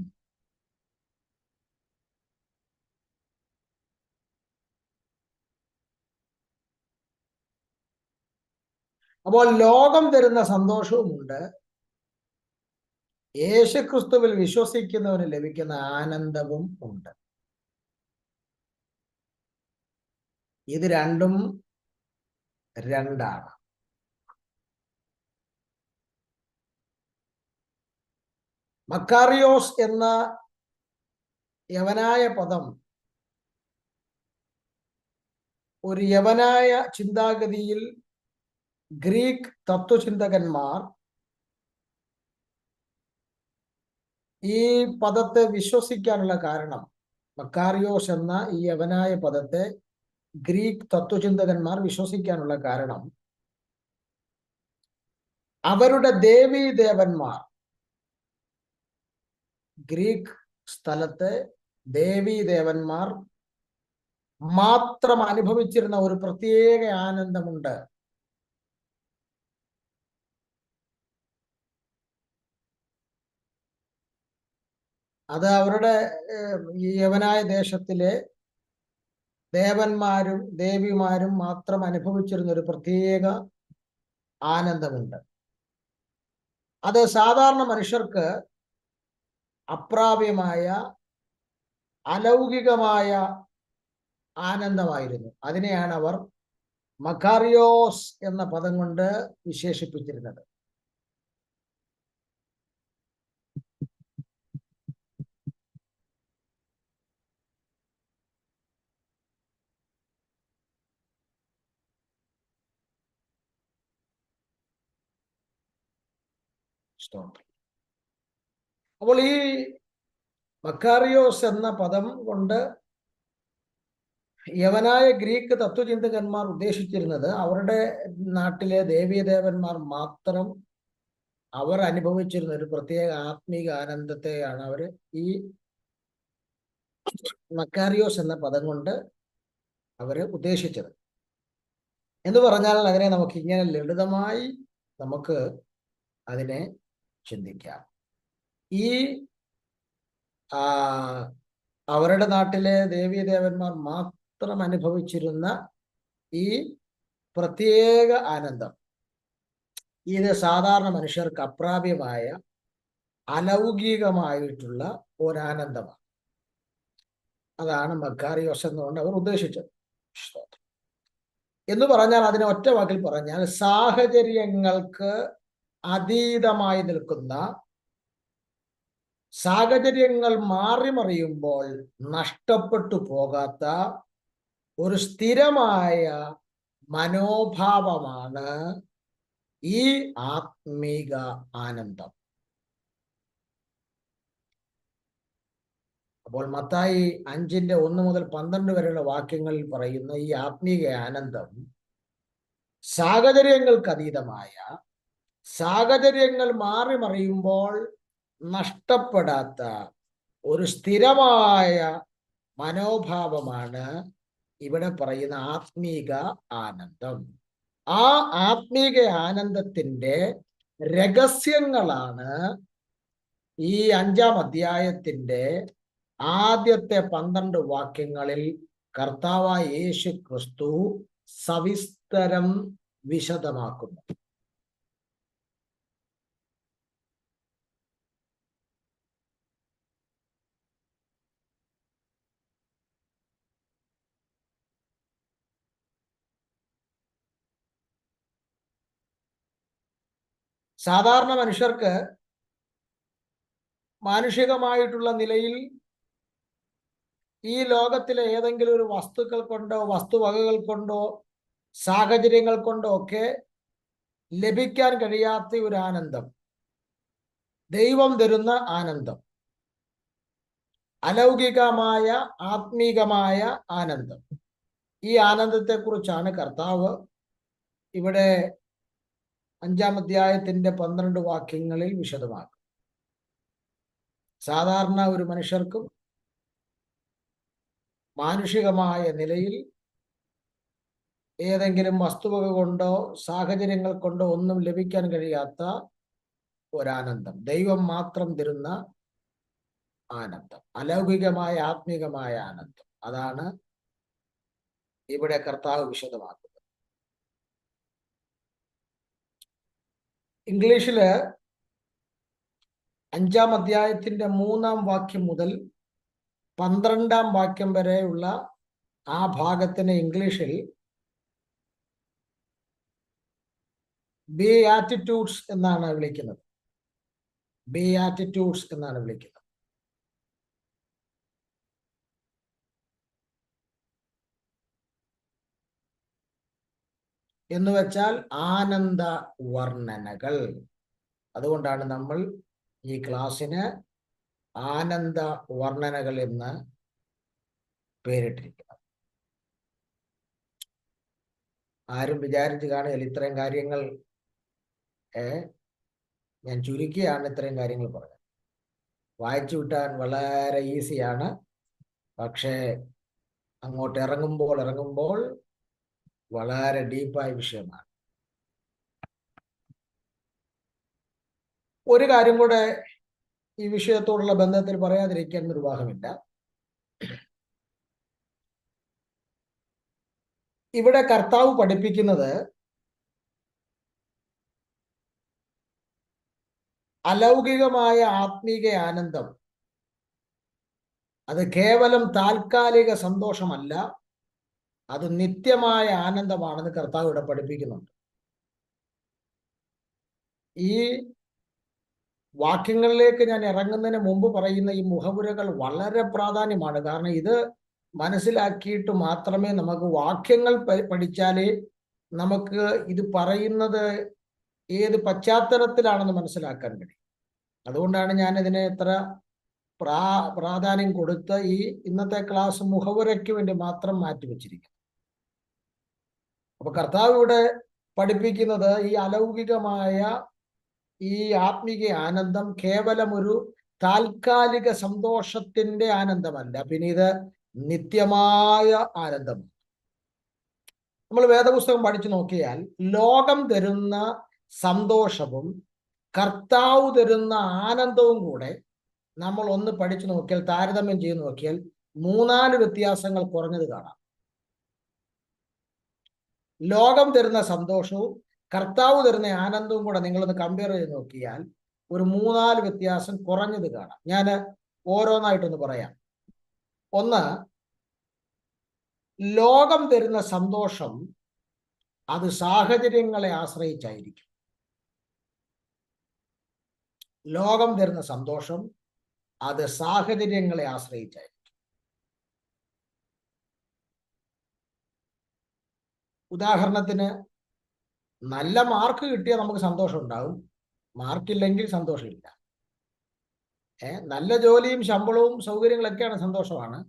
അപ്പോൾ ലോകം തരുന്ന സന്തോഷവുമുണ്ട്, യേശുക്രിസ്തുവിൽ വിശ്വസിക്കുന്നവന് ലഭിക്കുന്ന ആനന്ദവും ഉണ്ട്. ഇത് രണ്ടും രണ്ടാണ്. മക്കാറിയോസ് എന്ന യവനായ പദം ഒരു യവനായ ചിന്താഗതിയിൽ ഗ്രീക്ക് തത്വചിന്തകന്മാർ ഈ പദത്തെ വിശ്വസിക്കാനുള്ള കാരണം, മക്കാറിയോസ് എന്ന ഈ യവനായ പദത്തെ ഗ്രീക്ക് തത്വചിന്തകന്മാർ വിശ്വസിക്കാനുള്ള കാരണം, അവരുടെ ദേവീദേവന്മാർ, ഗ്രീക്ക് സ്ഥലത്തെ ദേവീദേവന്മാർ മാത്രം അനുഭവിച്ചിരുന്ന ഒരു പ്രത്യേക ആനന്ദമുണ്ട്. അത് അവരുടെ യവനായ ദേശത്തിലെ ദേവന്മാരും ദേവിമാരും മാത്രം അനുഭവിച്ചിരുന്ന ഒരു പ്രത്യേക ആനന്ദമുണ്ട്. അത് സാധാരണ മനുഷ്യർക്ക് അപ്രാപ്യമായ, അലൗകികമായ ആനന്ദമായിരുന്നു. അതിനെയാണ് അവർ മക്കാറിയോസ് എന്ന പദം കൊണ്ട് വിശേഷിപ്പിച്ചിരുന്നത്. അപ്പോൾ ഈ മക്കാറിയോസ് എന്ന പദം കൊണ്ട് യവനായ ഗ്രീക്ക് തത്വചിന്തകന്മാർ ഉദ്ദേശിച്ചിരുന്നത് അവരുടെ നാട്ടിലെ ദേവീദേവന്മാർ മാത്രം അവർ അനുഭവിച്ചിരുന്ന ഒരു പ്രത്യേക ആത്മീക ആനന്ദത്തെയാണ് അവർ ഈ മക്കാറിയോസ് എന്ന പദം കൊണ്ട് അവര് ഉദ്ദേശിച്ചത്. എന്ന് പറഞ്ഞാൽ അതിനെ നമുക്ക് ഇങ്ങനെ ലളിതമായി നമുക്ക് അതിനെ ചിന്തിക്കാം. ഈ അവരുടെ നാട്ടിലെ ദേവീദേവന്മാർ മാത്രം അനുഭവിച്ചിരുന്ന ഈ പ്രത്യേക ആനന്ദം, ഇത് സാധാരണ മനുഷ്യർക്ക് അപ്രാപ്യമായ അലൗകികമായിട്ടുള്ള ഒരാനന്ദമാണ്. അതാണ് മക്കാരിയോസ് എന്നുകൊണ്ട് അവർ ഉദ്ദേശിച്ചത്. എന്ന് പറഞ്ഞാൽ, അതിനെ ഒറ്റ വാക്കിൽ പറഞ്ഞാൽ, സാഹചര്യങ്ങൾക്ക് അതീതമായി നിൽക്കുന്ന, സാഹചര്യങ്ങൾ മാറി മറിയുമ്പോൾ നഷ്ടപ്പെട്ടു പോകാത്ത ഒരു സ്ഥിരമായ മനോഭാവമാണ് ഈ ആത്മീക ആനന്ദം. അപ്പോൾ മത്തായി 5:1 മുതൽ 12 വരെയുള്ള വാക്യങ്ങളിൽ പറയുന്ന ഈ ആത്മീക ആനന്ദം സാഹചര്യങ്ങൾക്ക് അതീതമായ, സാഹചര്യങ്ങൾ മാറി മറിയുമ്പോൾ നഷ്ടപ്പെടാത്ത ഒരു സ്ഥിരമായ മനോഭാവമാണ് ഇവിടെ പറയുന്ന ആത്മീക ആനന്ദം. ആ ആത്മീക ആനന്ദത്തിന്റെ രഹസ്യങ്ങളാണ് ഈ 5-ാം അധ്യായത്തിന്റെ ആദ്യത്തെ 12 വാക്യങ്ങളിൽ കർത്താവായ യേശു ക്രിസ്തു സവിസ്തരം വിശദമാക്കുന്നു. സാധാരണ മനുഷ്യർക്ക് മാനുഷികമായിട്ടുള്ള നിലയിൽ ഈ ലോകത്തിലെ ഏതെങ്കിലും ഒരു വസ്തുക്കൾ കൊണ്ടോ, വസ്തുവകകൾ കൊണ്ടോ, സാഹചര്യങ്ങൾ കൊണ്ടോ ഒക്കെ ലഭിക്കാൻ കഴിയാത്ത ഒരു ആനന്ദം, ദൈവം തരുന്ന ആനന്ദം, അലൗകികമായ ആത്മീകമായ ആനന്ദം. ഈ ആനന്ദത്തെക്കുറിച്ചാണ് കർത്താവ് ഇവിടെ 5-ാം അധ്യായത്തിന്റെ 12 വാക്യങ്ങളിൽ വിശദമാക്കും. സാധാരണ ഒരു മനുഷ്യർക്കും മാനുഷികമായ നിലയിൽ ഏതെങ്കിലും വസ്തുവക കൊണ്ടോ സാഹചര്യങ്ങൾ കൊണ്ടോ ഒന്നും ലഭിക്കാൻ കഴിയാത്ത ഒരാനന്ദം, ദൈവം മാത്രം തരുന്ന ആനന്ദം, അലൗകികമായ ആത്മീകമായ ആനന്ദം. അതാണ് ഇവിടെ കർത്താവ് വിശദമാക്കുന്നത്. ഇംഗ്ലീഷില് 5-ാം അധ്യായത്തിന്റെ 3-ാം വാക്യം മുതൽ 12-ാം വാക്യം വരെയുള്ള ആ ഭാഗത്തിന് ഇംഗ്ലീഷിൽ ബിയാറ്റിറ്റ്യൂഡ്സ് എന്നാണ് വിളിക്കുന്നത്. ബിയാറ്റിറ്റ്യൂഡ്സ് എന്നാണ് വിളിക്കുന്നത്. എന്ന് വെച്ചാൽ ആനന്ദ വർണ്ണനകൾ. അതുകൊണ്ടാണ് നമ്മൾ ഈ ക്ലാസ്സിന് ആനന്ദ വർണ്ണനകൾ എന്ന് പേരിട്ടിരിക്കുന്നത്. ആരും വിചാരിച്ച് കാണുകയില്ല ഇത്രയും കാര്യങ്ങൾ ഞാൻ ചുരുക്കിയാണ് ഇത്രയും കാര്യങ്ങൾ പറഞ്ഞത്. വായിച്ചു വിട്ടാൻ വളരെ ഈസിയാണ്, പക്ഷേ അങ്ങോട്ട് ഇറങ്ങുമ്പോൾ വളരെ ഡീപ്പായ വിഷയമാണ്. ഒരു കാര്യം കൂടെ ഈ വിഷയത്തോടുള്ള ബന്ധത്തിൽ പറയാതിരിക്കാൻ നിർവാഹമില്ല. ഇവിടെ കർത്താവ് പഠിപ്പിക്കുന്നത് അലൗകികമായ ആത്മീക ആനന്ദം അത് കേവലം താൽക്കാലിക സന്തോഷമല്ല, അത് നിത്യമായ ആനന്ദമാണെന്ന് കർത്താവ് ഇവിടെ പഠിപ്പിക്കുന്നുണ്ട്. ഈ വാക്യങ്ങളിലേക്ക് ഞാൻ ഇറങ്ങുന്നതിന് മുമ്പ് പറയുന്ന ഈ മുഖവുരകൾ വളരെ പ്രാധാന്യമാണ്. കാരണം ഇത് മനസ്സിലാക്കിയിട്ട് മാത്രമേ നമുക്ക് വാക്യങ്ങൾ പഠിച്ചാലേ നമുക്ക് ഇത് പറയുന്നത് ഏത് പശ്ചാത്തലത്തിലാണെന്ന് മനസ്സിലാക്കാൻ കഴിയും. അതുകൊണ്ടാണ് ഞാൻ ഇതിനെ എത്ര പ്രാധാന്യം കൊടുത്ത് ഈ ഇന്നത്തെ ക്ലാസ് മുഖവുരയ്ക്ക് വേണ്ടി മാത്രം മാറ്റിവെച്ചിരിക്കുന്നു. അപ്പൊ കർത്താവ് ഇവിടെ പഠിപ്പിക്കുന്നത് ഈ അലൗകികമായ ഈ ആത്മീക ആനന്ദം കേവലം ഒരു താൽക്കാലിക സന്തോഷത്തിന്റെ ആനന്ദമല്ല, പിന്നെ ഇത് നിത്യമായ ആനന്ദമാണ്. നമ്മൾ വേദപുസ്തകം പഠിച്ചു നോക്കിയാൽ ലോകം തരുന്ന സന്തോഷവും കർത്താവ് തരുന്ന ആനന്ദവും കൂടെ നമ്മൾ ഒന്ന് പഠിച്ചു നോക്കിയാൽ, താരതമ്യം ചെയ്ത് നോക്കിയാൽ 3-4 വ്യത്യാസങ്ങൾ കുറഞ്ഞത് കാണാം. ലോകം തരുന്ന സന്തോഷവും കർത്താവ് തരുന്ന ആനന്ദവും കൂടെ നിങ്ങളൊന്ന് കമ്പയർ ചെയ്ത് നോക്കിയാൽ ഒരു 3-4 വ്യത്യാസം കുറഞ്ഞത് കാണാം. ഞാൻ ഓരോന്നായിട്ടൊന്ന് പറയാം. ഒന്ന്, ലോകം തരുന്ന സന്തോഷം അത് സാഹചര്യങ്ങളെ ആശ്രയിച്ചായിരിക്കും. ലോകം തരുന്ന സന്തോഷം അത് സാഹചര്യങ്ങളെ ആശ്രയിച്ചായിരിക്കും. ഉദാഹരണത്തിന്, നല്ല മാർക്ക് കിട്ടിയാൽ നമുക്ക് സന്തോഷം ഉണ്ടാവും, മാർക്കില്ലെങ്കിൽ സന്തോഷമില്ല. നല്ല ജോലിയും ശമ്പളവും സൗകര്യങ്ങളൊക്കെയാണ് സന്തോഷമാണ്.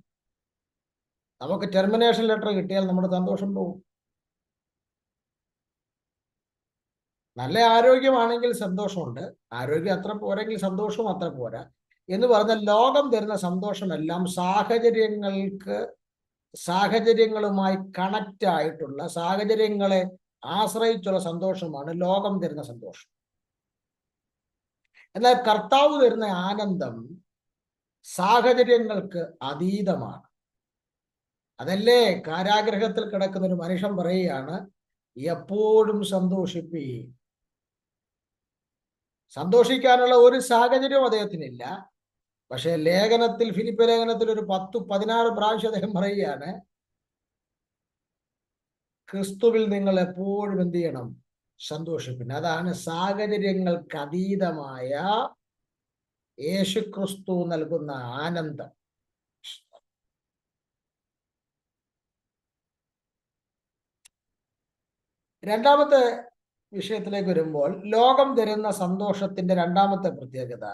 നമുക്ക് ടെർമിനേഷൻ ലെറ്റർ കിട്ടിയാൽ നമ്മുടെ സന്തോഷം പോകും. നല്ല ആരോഗ്യമാണെങ്കിൽ സന്തോഷമുണ്ട്, ആരോഗ്യം അത്ര പോരെങ്കിൽ സന്തോഷവും അത്ര പോരാ. എന്ന് പറഞ്ഞാൽ ലോകം തരുന്ന സന്തോഷമെല്ലാം സാഹചര്യങ്ങളുമായി കണക്റ്റ് ആയിട്ടുള്ള, സാഹചര്യങ്ങളെ ആശ്രയിച്ചുള്ള സന്തോഷമാണ് ലോകം തരുന്ന സന്തോഷം. എന്നാൽ കർത്താവ് തരുന്ന ആനന്ദം സാഹചര്യങ്ങൾക്ക് അതീതമാണ്. അതല്ലേ കാരാഗ്രഹത്തിൽ കിടക്കുന്ന ഒരു മനുഷ്യൻ പറയുകയാണ്, എപ്പോഴും സന്തോഷിപ്പീൻ. സന്തോഷിക്കാനുള്ള ഒരു സാഹചര്യവും അദ്ദേഹത്തിനില്ല. പക്ഷെ ഫിലിപ്പ് ലേഖനത്തിൽ ഒരു 10-16 പ്രാവശ്യം അദ്ദേഹം പറയുകയാണ്, ക്രിസ്തുവിൽ നിങ്ങൾ എപ്പോഴും എന്ത് ചെയ്യണം? സന്തോഷിപ്പിൻ. അതാണ് സാഹചര്യങ്ങൾക്ക് അതീതമായ യേശുക്രിസ്തു നൽകുന്ന ആനന്ദം. രണ്ടാമത്തെ വിഷയത്തിലേക്ക് വരുമ്പോൾ, ലോകം തരുന്ന സന്തോഷത്തിന്റെ രണ്ടാമത്തെ പ്രത്യേകത,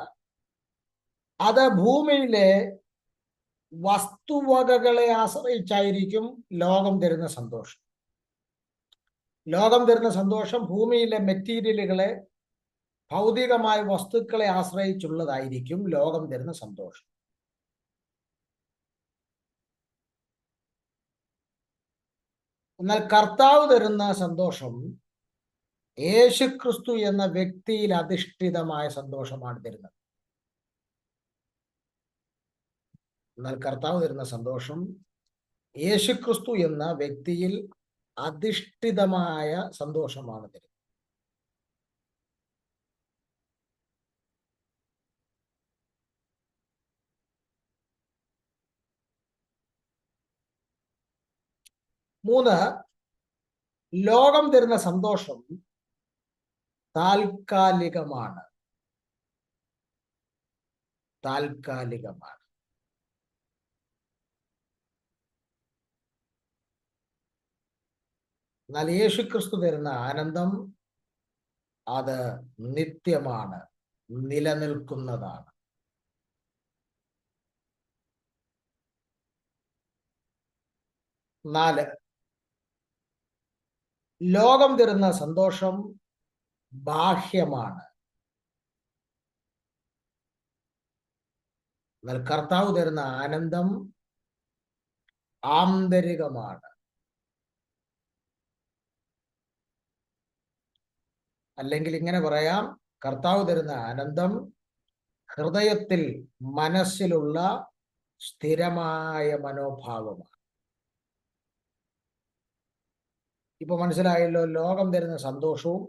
അത് ഭൂമിയിലെ വസ്തുവകകളെ ആശ്രയിച്ചായിരിക്കും ലോകം തരുന്ന സന്തോഷം. ലോകം തരുന്ന സന്തോഷം ഭൂമിയിലെ മെറ്റീരിയലുകളെ, ഭൗതികമായ വസ്തുക്കളെ ആശ്രയിച്ചുള്ളതായിരിക്കും ലോകം തരുന്ന സന്തോഷം. എന്നാൽ കർത്താവ് തരുന്ന സന്തോഷം യേശുക്രിസ്തു എന്ന വ്യക്തിയിൽ അധിഷ്ഠിതമായ സന്തോഷമാണ് തരുന്നത്. എന്നാൽ കർത്താവ് തരുന്ന സന്തോഷം യേശുക്രിസ്തു എന്ന വ്യക്തിയിൽ അധിഷ്ഠിതമായ സന്തോഷമാണ് തരുന്നത്. മൂന്ന്, ലോകം തരുന്ന സന്തോഷം താൽക്കാലികമാണ്. എന്നാൽ യേശുക്രിസ്തു തരുന്ന ആനന്ദം അത് നിത്യമാണ്, നിലനിൽക്കുന്നതാണ്. 4, ലോകം തരുന്ന സന്തോഷം ബാഹ്യമാണ്. എന്നാൽ കർത്താവ് തരുന്ന ആനന്ദം ആന്തരികമാണ്. അല്ലെങ്കിൽ ഇങ്ങനെ പറയാം, കർത്താവ് തരുന്ന ആനന്ദം ഹൃദയത്തിൽ, മനസ്സിലുള്ള സ്ഥിരമായ മനോഭാവമാണ്. ഇപ്പൊ മനസ്സിലായല്ലോ ലോകം തരുന്ന സന്തോഷവും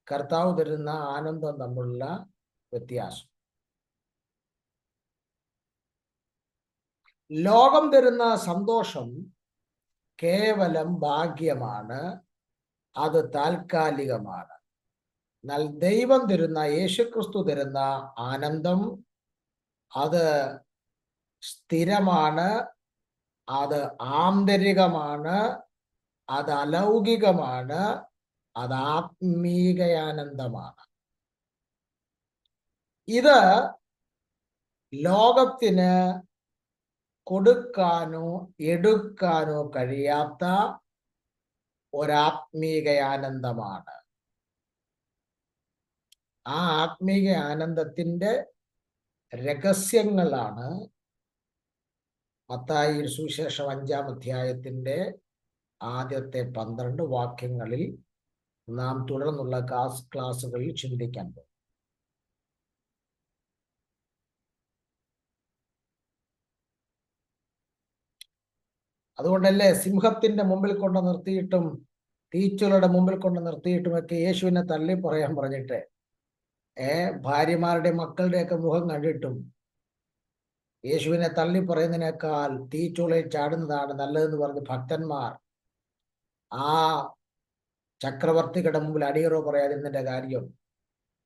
കർത്താവ് തരുന്ന ആനന്ദവും തമ്മിലുള്ള വ്യത്യാസം. ലോകം തരുന്ന സന്തോഷം കേവലം ഭാഗ്യമാണ്, അത് താൽക്കാലികമാണ്. എന്നാൽ ദൈവം തരുന്ന, യേശുക്രിസ്തു തരുന്ന ആനന്ദം അത് സ്ഥിരമാണ്, അത് ആന്തരികമാണ്, അത് അലൗകികമാണ്, അത് ആത്മീകയാനന്ദമാണ്. ഇത് ലോകത്തിന് കൊടുക്കാനോ എടുക്കാനോ കഴിയാത്ത ഒരാത്മീകയാനന്ദമാണ്. ആ ആത്മീക ആനന്ദത്തിന്റെ രഹസ്യങ്ങളാണ് മത്തായി സുവിശേഷം 5-ാം അധ്യായത്തിന്റെ ആദ്യത്തെ 12 വാക്യങ്ങളിൽ നാം തുടർന്നുള്ള ക്ലാസ്സുകളിൽ ചിന്തിക്കാൻ പോകും. അതുകൊണ്ടല്ലേ സിംഹത്തിന്റെ മുമ്പിൽ കൊണ്ട് നിർത്തിയിട്ടും തീച്ചുളുടെ മുമ്പിൽ കൊണ്ട് നിർത്തിയിട്ടുമൊക്കെ യേശുവിനെ തള്ളി പറയാൻ പറഞ്ഞിട്ട് ഭാര്യമാരുടെ മക്കളുടെയൊക്കെ മുഖം കണ്ടിട്ടും യേശുവിനെ തള്ളി പറയുന്നതിനേക്കാൾ തീച്ചുളയിൽ ചാടുന്നതാണ് നല്ലതെന്ന് പറഞ്ഞ് ഭക്തന്മാർ ആ ചക്രവർത്തികളുടെ മുമ്പിൽ അടിയറോ പറയാതിരുന്നതിന്റെ കാര്യം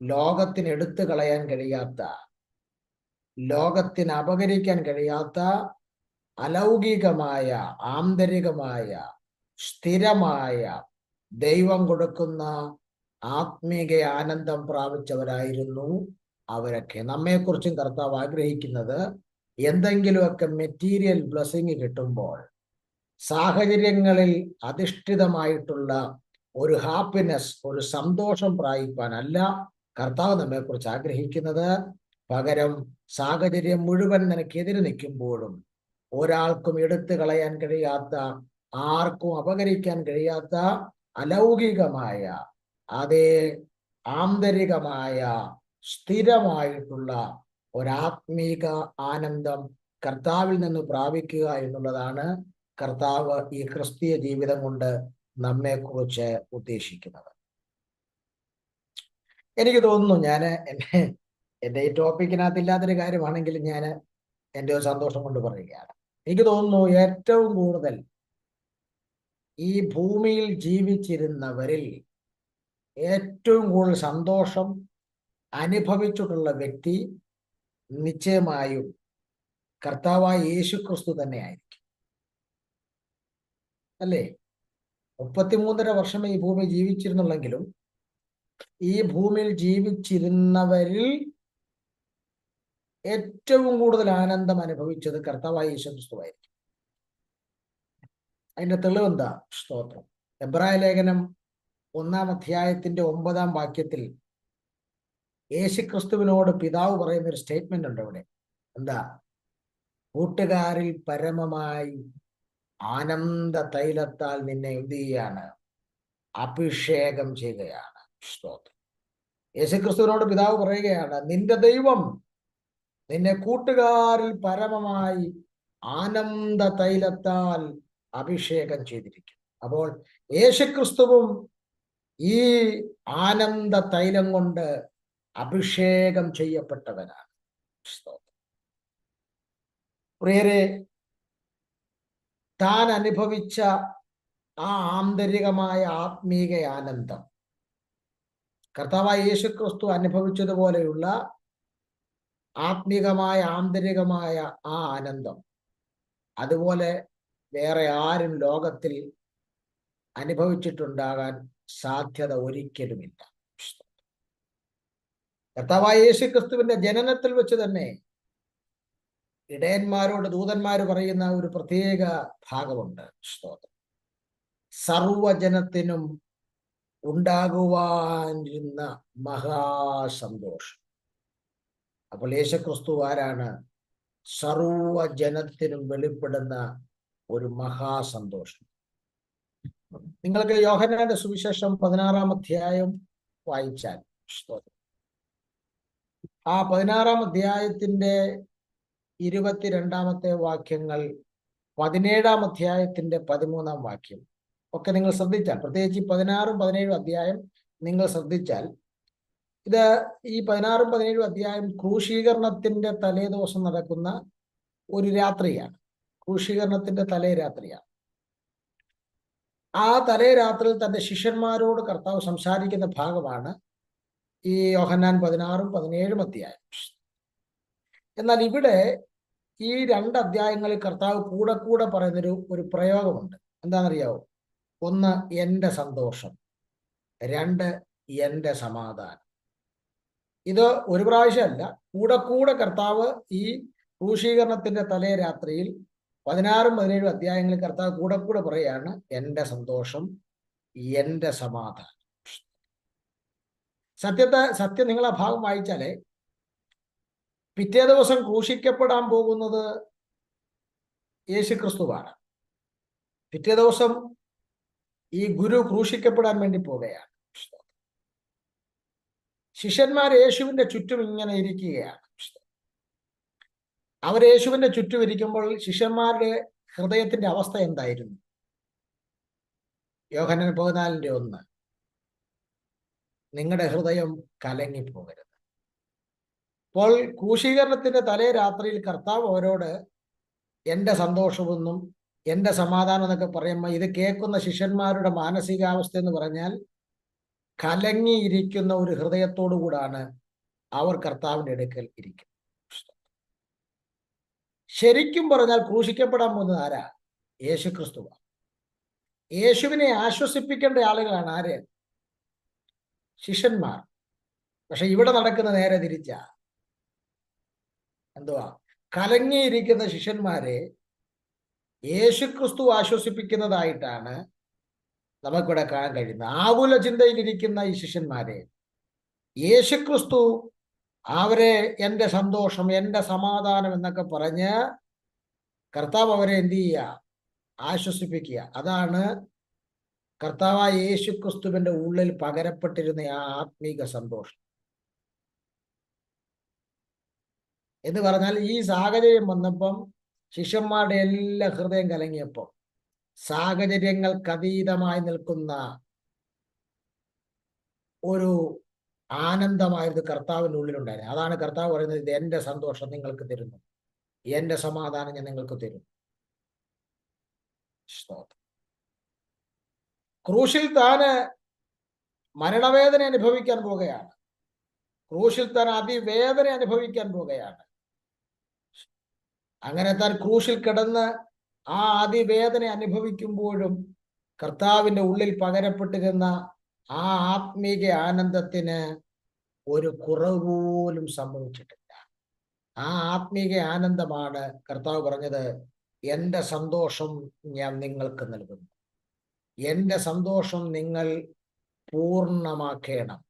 ലോകത്തിന് എടുത്തു കളയാൻ കഴിയാത്ത, ലോകത്തിന് അപകരിക്കാൻ കഴിയാത്ത അലൗകികമായ, ആന്തരികമായ, സ്ഥിരമായ ദൈവം കൊടുക്കുന്ന ആത്മീക ആനന്ദം പ്രാപിച്ചവരായിരുന്നു അവരൊക്കെ. നമ്മെക്കുറിച്ചും കർത്താവ് ആഗ്രഹിക്കുന്നത് എന്തെങ്കിലുമൊക്കെ മെറ്റീരിയൽ ബ്ലെസ്സിങ് കിട്ടുമ്പോൾ സാഹചര്യങ്ങളിൽ അധിഷ്ഠിതമായിട്ടുള്ള ഒരു ഹാപ്പിനെസ്, ഒരു സന്തോഷം പ്രാപിക്കാനല്ല കർത്താവ് നമ്മെക്കുറിച്ച് ആഗ്രഹിക്കുന്നത്. പകരം സാഹചര്യം മുഴുവൻ നിനക്കെതിരെ നിൽക്കുമ്പോഴും ഒരാൾക്കും എടുത്തു കളയാൻ കഴിയാത്ത, ആർക്കും അപകരിക്കാൻ കഴിയാത്ത അലൗകികമായ, അതേ ആന്തരികമായ, സ്ഥിരമായിട്ടുള്ള ഒരാത്മീക ആനന്ദം കർത്താവിൽ നിന്ന് പ്രാപിക്കുക എന്നുള്ളതാണ് കർത്താവ് ഈ ക്രിസ്തീയ ജീവിതം കൊണ്ട് നമ്മെക്കുറിച്ച് ഉദ്ദേശിക്കുന്നത്. എനിക്ക് തോന്നുന്നു, എൻ്റെ ഈ ടോപ്പിക്കിനകത്ത് ഇല്ലാത്തൊരു കാര്യമാണെങ്കിൽ ഞാൻ എൻ്റെ ഒരു സന്തോഷം കൊണ്ട് പറയുകയാണ്. എനിക്ക് തോന്നുന്നു ഏറ്റവും കൂടുതൽ ഈ ഭൂമിയിൽ ജീവിച്ചിരുന്നവരിൽ ഏറ്റവും കൂടുതൽ സന്തോഷം അനുഭവിച്ചിട്ടുള്ള വ്യക്തി നിശ്ചയമായും കർത്താവായ യേശു ക്രിസ്തു തന്നെയായിരിക്കും, അല്ലേ? 33.5 വർഷമേ ഈ ഭൂമി ജീവിച്ചിരുന്നുള്ളെങ്കിലും ഈ ഭൂമിയിൽ ജീവിച്ചിരുന്നവരിൽ ഏറ്റവും കൂടുതൽ ആനന്ദം അനുഭവിച്ചത് കർത്താവായ യേശു ക്രിസ്തുവായിരിക്കും. അതിന്റെ തെളിവെന്താ? സ്തോത്രം. എബ്രായ ലേഖനം 1-ാം അധ്യായത്തിന്റെ 9-ാം വാക്യത്തിൽ യേശുക്രിസ്തുവിനോട് പിതാവ് പറയുന്ന ഒരു സ്റ്റേറ്റ്മെന്റ് ഉണ്ട് അവിടെ. എന്താ? കൂട്ടുകാരിൽ പരമമായി ആനന്ദ തൈലത്താൽ നിന്നെ എന്ത് ചെയ്യാണ്? അഭിഷേകം ചെയ്യുകയാണ്. സ്തോത്രം. യേശുക്രിസ്തുവിനോട് പിതാവ് പറയുകയാണ്, നിന്റെ ദൈവം നിന്നെ കൂട്ടുകാരിൽ പരമമായി ആനന്ദ തൈലത്താൽ അഭിഷേകം ചെയ്തിരിക്കും. അപ്പോൾ യേശുക്രിസ്തുവും ഈ ആനന്ദ തൈലം കൊണ്ട് അഭിഷേകം ചെയ്യപ്പെട്ടവനാണ്. പ്രിയരെ, താൻ അനുഭവിച്ച ആ ആന്തരികമായ ആത്മീക ആനന്ദം, കർത്താവായ യേശുക്രിസ്തു അനുഭവിച്ചതുപോലെയുള്ള ആത്മീകമായ ആന്തരികമായ ആ ആനന്ദം അതുപോലെ വേറെ ആരും ലോകത്തിൽ അനുഭവിച്ചിട്ടുണ്ടാകാൻ സാധ്യത ഒരിക്കലുമില്ല. കർത്താവായ യേശുക്രിസ്തുവിന്റെ ജനനത്തിൽ വെച്ച് തന്നെ ഇടയന്മാരോട് ദൂതന്മാർ പറയുന്ന ഒരു പ്രത്യേക ഭാഗമുണ്ട്. സ്തോത്രം. സർവജനത്തിനും ഉണ്ടാകുവാനിരുന്ന മഹാസന്തോഷം. അപ്പോൾ യേശുക്രിസ്തു ആരാണ്? സർവജനത്തിനും വെളിപ്പെടുന്ന ഒരു മഹാസന്തോഷം. നിങ്ങൾക്ക് യോഹന്നാന്റെ സുവിശേഷം 16-ാം അധ്യായം വായിച്ചാൽ, ആ 16-ാം അധ്യായത്തിന്റെ 22-ാമത്തെ വാക്യങ്ങൾ, 17-ാം അധ്യായത്തിന്റെ 13-ാം വാക്യം ഒക്കെ നിങ്ങൾ ശ്രദ്ധിച്ചാൽ, പ്രത്യേകിച്ച് 16-ഉം 17-ഉം അധ്യായം നിങ്ങൾ ശ്രദ്ധിച്ചാൽ, ഇത് ഈ 16-ഉം 17-ഉം അധ്യായം ക്രൂശീകരണത്തിന്റെ തലേദിവസം നടക്കുന്ന ഒരു രാത്രിയാണ്. ക്രൂശീകരണത്തിന്റെ തലേ രാത്രിയാണ്. ആ തലേ രാത്രിയിൽ തന്റെ ശിഷ്യന്മാരോട് കർത്താവ് സംസാരിക്കുന്ന ഭാഗമാണ് ഈ യോഹന്നാൻ 16-ഉം 17-ഉം അധ്യായം. എന്നാൽ ഇവിടെ ഈ 2 അധ്യായങ്ങളിൽ കർത്താവ് കൂടെ പറയുന്നൊരു പ്രയോഗമുണ്ട്. എന്താണെന്നറിയാവോ? 1, എൻ്റെ സന്തോഷം. 2, എൻ്റെ സമാധാനം. ഇത് ഒരു പ്രാവശ്യമല്ല, കൂടെ കർത്താവ് ഈ ക്രൂശീകരണത്തിന്റെ തലേ രാത്രിയിൽ 16-ഉം 17-ഉം അധ്യായങ്ങളിൽ കർത്താവ് കൂടെ പറയാണ്, എൻ്റെ സന്തോഷം, എൻ്റെ സമാധാനം. സത്യം നിങ്ങൾ ആ ഭാഗം വായിച്ചാലേ, പിറ്റേ ദിവസം ക്രൂശിക്കപ്പെടാൻ പോകുന്നത് യേശുക്രിസ്തുവാണ്. പിറ്റേ ദിവസം ഈ ഗുരു ക്രൂശിക്കപ്പെടാൻ വേണ്ടി പോവുകയാണ്. ശിഷ്യന്മാർ യേശുവിന്റെ ചുറ്റും ഇങ്ങനെ ഇരിക്കുകയാണ്. അവർ യേശുവിന്റെ ചുറ്റും ഇരിക്കുമ്പോൾ ശിഷ്യന്മാരുടെ ഹൃദയത്തിന്റെ അവസ്ഥ എന്തായിരുന്നു? യോഹന്നാൻ 14:1, നിങ്ങളുടെ ഹൃദയം കലങ്ങിപ്പോകരുത്. അപ്പോൾ ക്രൂശീകരണത്തിന്റെ തലേ രാത്രിയിൽ കർത്താവ് അവരോട് എൻ്റെ സന്തോഷമെന്നും എൻ്റെ സമാധാനം എന്നൊക്കെ പറയുമ്പോൾ ഇത് കേൾക്കുന്ന ശിഷ്യന്മാരുടെ മാനസികാവസ്ഥ എന്ന് പറഞ്ഞാൽ കലങ്ങിയിരിക്കുന്ന ഒരു ഹൃദയത്തോടു കൂടാണ് അവർ കർത്താവിന്റെ അടുക്കൽ ഇരിക്കുന്നത്. ശരിക്കും പറഞ്ഞാൽ ക്രൂശിക്കപ്പെടാൻ പോകുന്നത് ആരാ? യേശു ക്രിസ്തുവാണ്. യേശുവിനെ ആശ്വസിപ്പിക്കേണ്ട ആളുകളാണ് ആര്? ശിഷ്യന്മാർ. പക്ഷെ ഇവിടെ നടക്കുന്ന നേരെ തിരിച്ചാ. എന്തുവാ? കലങ്ങിയിരിക്കുന്ന ശിഷ്യന്മാരെ യേശുക്രിസ്തു ആശ്വസിപ്പിക്കുന്നതായിട്ടാണ് നമുക്കിവിടെ കാണാൻ കഴിയുന്നത്. ആകുല ചിന്തയിലിരിക്കുന്ന ഈ ശിഷ്യന്മാരെ യേശുക്രിസ്തു അവരെ എൻ്റെ സന്തോഷം, എൻ്റെ സമാധാനം എന്നൊക്കെ പറഞ്ഞ് കർത്താവ് അവരെ എന്ത് ചെയ്യുക? ആശ്വസിപ്പിക്കുക. അതാണ് കർത്താവായ യേശുക്രിസ്തുവിന്റെ ഉള്ളിൽ പകരപ്പെട്ടിരുന്ന ആ ആത്മീക സന്തോഷം എന്ന് പറഞ്ഞാൽ ഈ സാഹചര്യം വന്നപ്പം ശിഷ്യന്മാരുടെ എല്ലാ ഹൃദയം കലങ്ങിയപ്പോൾ സാഹചര്യങ്ങൾക്കതീതമായി നിൽക്കുന്ന ഒരു ആനന്ദമായിരുന്നു കർത്താവിൻ്റെ ഉള്ളിലുണ്ടായിരുന്നു. അതാണ് കർത്താവ് പറയുന്നത്, ഇത് എൻ്റെ സന്തോഷം നിങ്ങൾക്ക് തരുന്നു, എൻ്റെ സമാധാനം ഞാൻ നിങ്ങൾക്ക് തരുന്നു. ക്രൂശിൽ താന് മരണവേദന അനുഭവിക്കാൻ പോകുകയാണ്. ക്രൂശിൽ താൻ അതിവേദന അനുഭവിക്കാൻ പോകുകയാണ്. അങ്ങനെ താൻ ക്രൂശിൽ കിടന്ന് ആ അതിവേദന അനുഭവിക്കുമ്പോഴും കർത്താവിൻ്റെ ഉള്ളിൽ പകരപ്പെട്ടിരുന്ന ആ ആത്മീക ആനന്ദത്തിന് ഒരു കുറവ് പോലും സംഭവിച്ചിട്ടില്ല. ആ ആത്മീക ആനന്ദമാണ് കർത്താവ് പറഞ്ഞത്, എൻ്റെ സന്തോഷം ഞാൻ നിങ്ങൾക്ക് നൽകുന്നു, എൻ്റെ സന്തോഷം നിങ്ങൾ പൂർണ്ണമാക്കണം.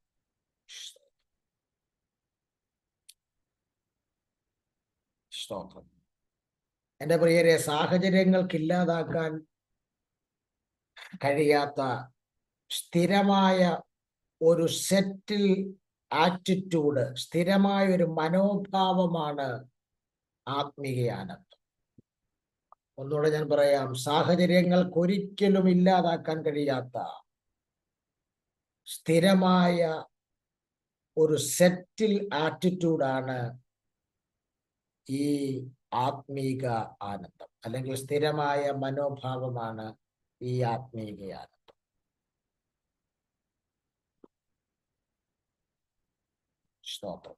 സ്തോത്രം. എൻ്റെ പ്രിയരെ, സാഹചര്യങ്ങൾക്കില്ലാതാക്കാൻ കഴിയാത്ത സ്ഥിരമായ ഒരു സെറ്റിൽ ആറ്റിറ്റ്യൂഡ്, സ്ഥിരമായ ഒരു മനോഭാവമാണ് ആത്മീയ ആനന്ദം. ഒന്നുകൂടെ ഞാൻ പറയാം, സാഹചര്യങ്ങൾക്കൊരിക്കലും ഇല്ലാതാക്കാൻ കഴിയാത്ത സ്ഥിരമായ ഒരു സെറ്റിൽ ആറ്റിറ്റ്യൂഡാണ് ഈ ആത്മീക ആനന്ദം, അല്ലെങ്കിൽ സ്ഥിരമായ മനോഭാവമാണ് ഈ ആത്മീക ആനന്ദം. സ്തോത്രം.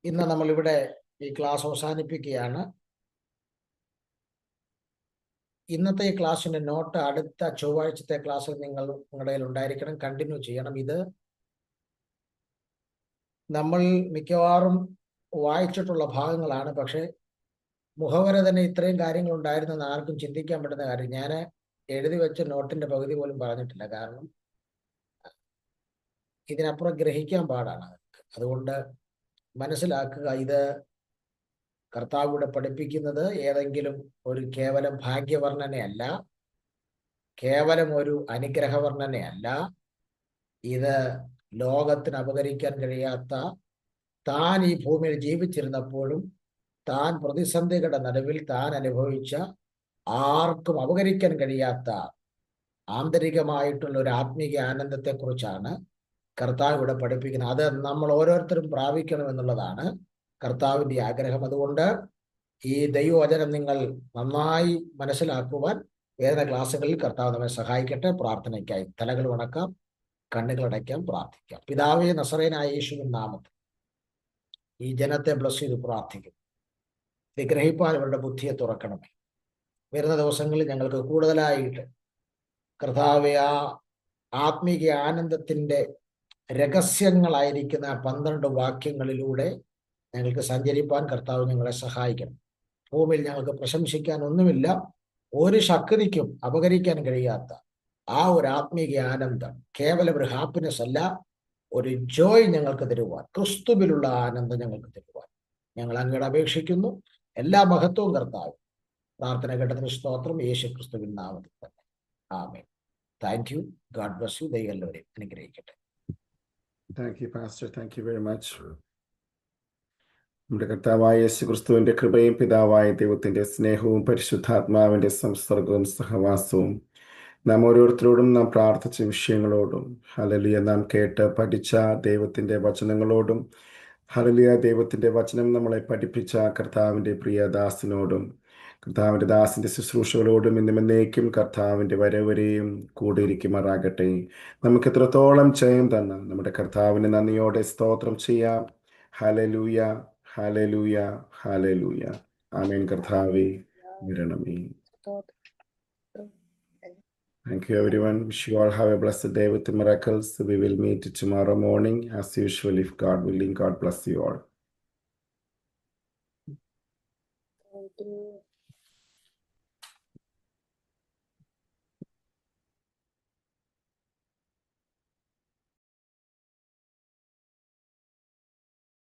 ഇന്ന് നമ്മളിവിടെ ഈ ക്ലാസ് അവസാനിപ്പിക്കുകയാണ്. ഇന്നത്തെ ഈ ക്ലാസ്സിന്റെ നോട്ട് അടുത്ത ചൊവ്വാഴ്ചത്തെ ക്ലാസ്സിൽ നിങ്ങളുടെ കയ്യിൽ ഉണ്ടായിരിക്കണം, കണ്ടിന്യൂ ചെയ്യണം. ഇത് നമ്മൾ മിക്കവാറും വായിച്ചിട്ടുള്ള ഭാഗങ്ങളാണ്, പക്ഷെ മുഖവര തന്നെ ഇത്രയും കാര്യങ്ങൾ ഉണ്ടായിരുന്നെന്ന് ആർക്കും ചിന്തിക്കാൻ പറ്റുന്ന കാര്യം. ഞാൻ എഴുതി വെച്ച നോട്ടിന്റെ പകുതി പോലും പറഞ്ഞിട്ടില്ല, കാരണം ഇതിനപ്പുറം ഗ്രഹിക്കാൻ പാടാണ്. അതുകൊണ്ട് മനസ്സിലാക്കുക, ഇത് കർത്താവ് ഇവിടെ പഠിപ്പിക്കുന്നത് ഏതെങ്കിലും ഒരു കേവലം ഭാഗ്യവർണ്ണനയല്ല, കേവലം ഒരു അനുഗ്രഹവർണ്ണനയല്ല. ഇത് ലോകത്തിന് അപകരിക്കാൻ കഴിയാത്ത, താൻ ഈ ഭൂമിയിൽ ജീവിച്ചിരുന്നപ്പോഴും താൻ പ്രതിസന്ധികളുടെ നടുവിൽ താൻ അനുഭവിച്ച, ആർക്കും അപകരിക്കാൻ കഴിയാത്ത ആന്തരികമായിട്ടുള്ള ഒരു ആത്മീക ആനന്ദത്തെക്കുറിച്ചാണ് കർത്താവ് ഇവിടെ പഠിപ്പിക്കുന്നത്. അത് നമ്മൾ ഓരോരുത്തരും പ്രാപിക്കണം എന്നുള്ളതാണ് കർത്താവിൻ്റെ ആഗ്രഹം. അതുകൊണ്ട് ഈ ദൈവവചനം നിങ്ങൾ നന്നായി മനസ്സിലാക്കുവാൻ വേറെ ക്ലാസ്സുകളിൽ കർത്താവ് നമ്മെ സഹായിക്കട്ടെ. പ്രാർത്ഥനയ്ക്കായി തലകൾ വണക്കാം, കണ്ണുകൾ അടയ്ക്കാം, പ്രാർത്ഥിക്കാം. പിതാവേ, നസറേനായ യേശുവിൻ നാമത്തിൽ ഈ ജനത്തെ ബ്ലസ് ചെയ്ത് പ്രാർത്ഥിക്കും. വിഗ്രഹിപ്പാൻ അവരുടെ ബുദ്ധിയെ തുറക്കണമേ. വരുന്ന ദിവസങ്ങളിൽ ഞങ്ങൾക്ക് കൂടുതലായിട്ട് കർത്താവെ ആ ആത്മീക ആനന്ദത്തിൻ്റെ രഹസ്യങ്ങളായിരിക്കുന്ന 12 വാക്യങ്ങളിലൂടെ ഞങ്ങൾക്ക് സഞ്ചരിപ്പാൻ കർത്താവ് ഞങ്ങളെ സഹായിക്കണം. ഭൂമിയിൽ ഞങ്ങൾക്ക് പ്രശംസിക്കാൻ ഒന്നുമില്ല, ഒരു ശക്തിക്കും അപകരിക്കാൻ കഴിയാത്ത ആ ഒരു ആത്മീക ആനന്ദം, കേവലം ഒരു ഹാപ്പിനെസ് അല്ല, ഒരു ജോയ് ഞങ്ങൾക്ക് തരുവാൻ, ക്രിസ്തുവിലുള്ള ആനന്ദം ഞങ്ങൾക്ക് തരുവാൻ ഞങ്ങൾ അങ്ങോട്ട് അപേക്ഷിക്കുന്നു. എല്ലാ മഹത്വവും കർത്താവ്. പ്രാർത്ഥന കേട്ടതിന് സ്തോത്രം, യേശു ക്രിസ്തുവിൻ നാമത്തിൽ തന്നെ. ആമേൻ. Thank you. God bless you. ദൈവം എല്ലാവരെയും അനുഗ്രഹിക്കട്ടെ. Thank you, Pastor. Thank you very much. നമ്മുടെ കർത്താവായ യേശുക്രിസ്തുവിന്റെ കൃപയും പിതാവായ ദൈവത്തിന്റെ സ്നേഹവും പരിശുദ്ധാത്മാവിന്റെ സംസർഗവും സഹവാസവും നാം ഓരോരുത്തരോടും നാം പ്രാർത്ഥിച്ച വിഷയങ്ങളോടും ഹല്ലേലൂയ നാം കേട്ട് പഠിച്ച ദൈവത്തിന്റെ വചനങ്ങളോടും ഹല്ലേലൂയ ദൈവത്തിന്റെ വചനം നമ്മളെ പഠിപ്പിച്ച കർത്താവിന്റെ പ്രിയദാസിനോടും കർത്താവിന്റെ ദാസിന്റെ ശുശ്രൂഷകളോടും ഇന്നും എന്നേക്കും കർത്താവിന്റെ വരവരെയും കൂടെ ഇരിക്കുമാറാകട്ടെ. നമുക്ക് എത്രത്തോളം ജയം തന്ന നമ്മുടെ കർത്താവിന് നന്ദിയോടെ സ്തോത്രം ചെയ്യാം. ഹല്ലേലൂയ, ഹല്ലേലൂയ, ഹല്ലേലൂയ. ആമേൻ. കർത്താവേ വരണമേ. Thank you, everyone. Wish you all have a blessed day with the miracles. We will meet tomorrow morning as usual, if God willing. God bless you all.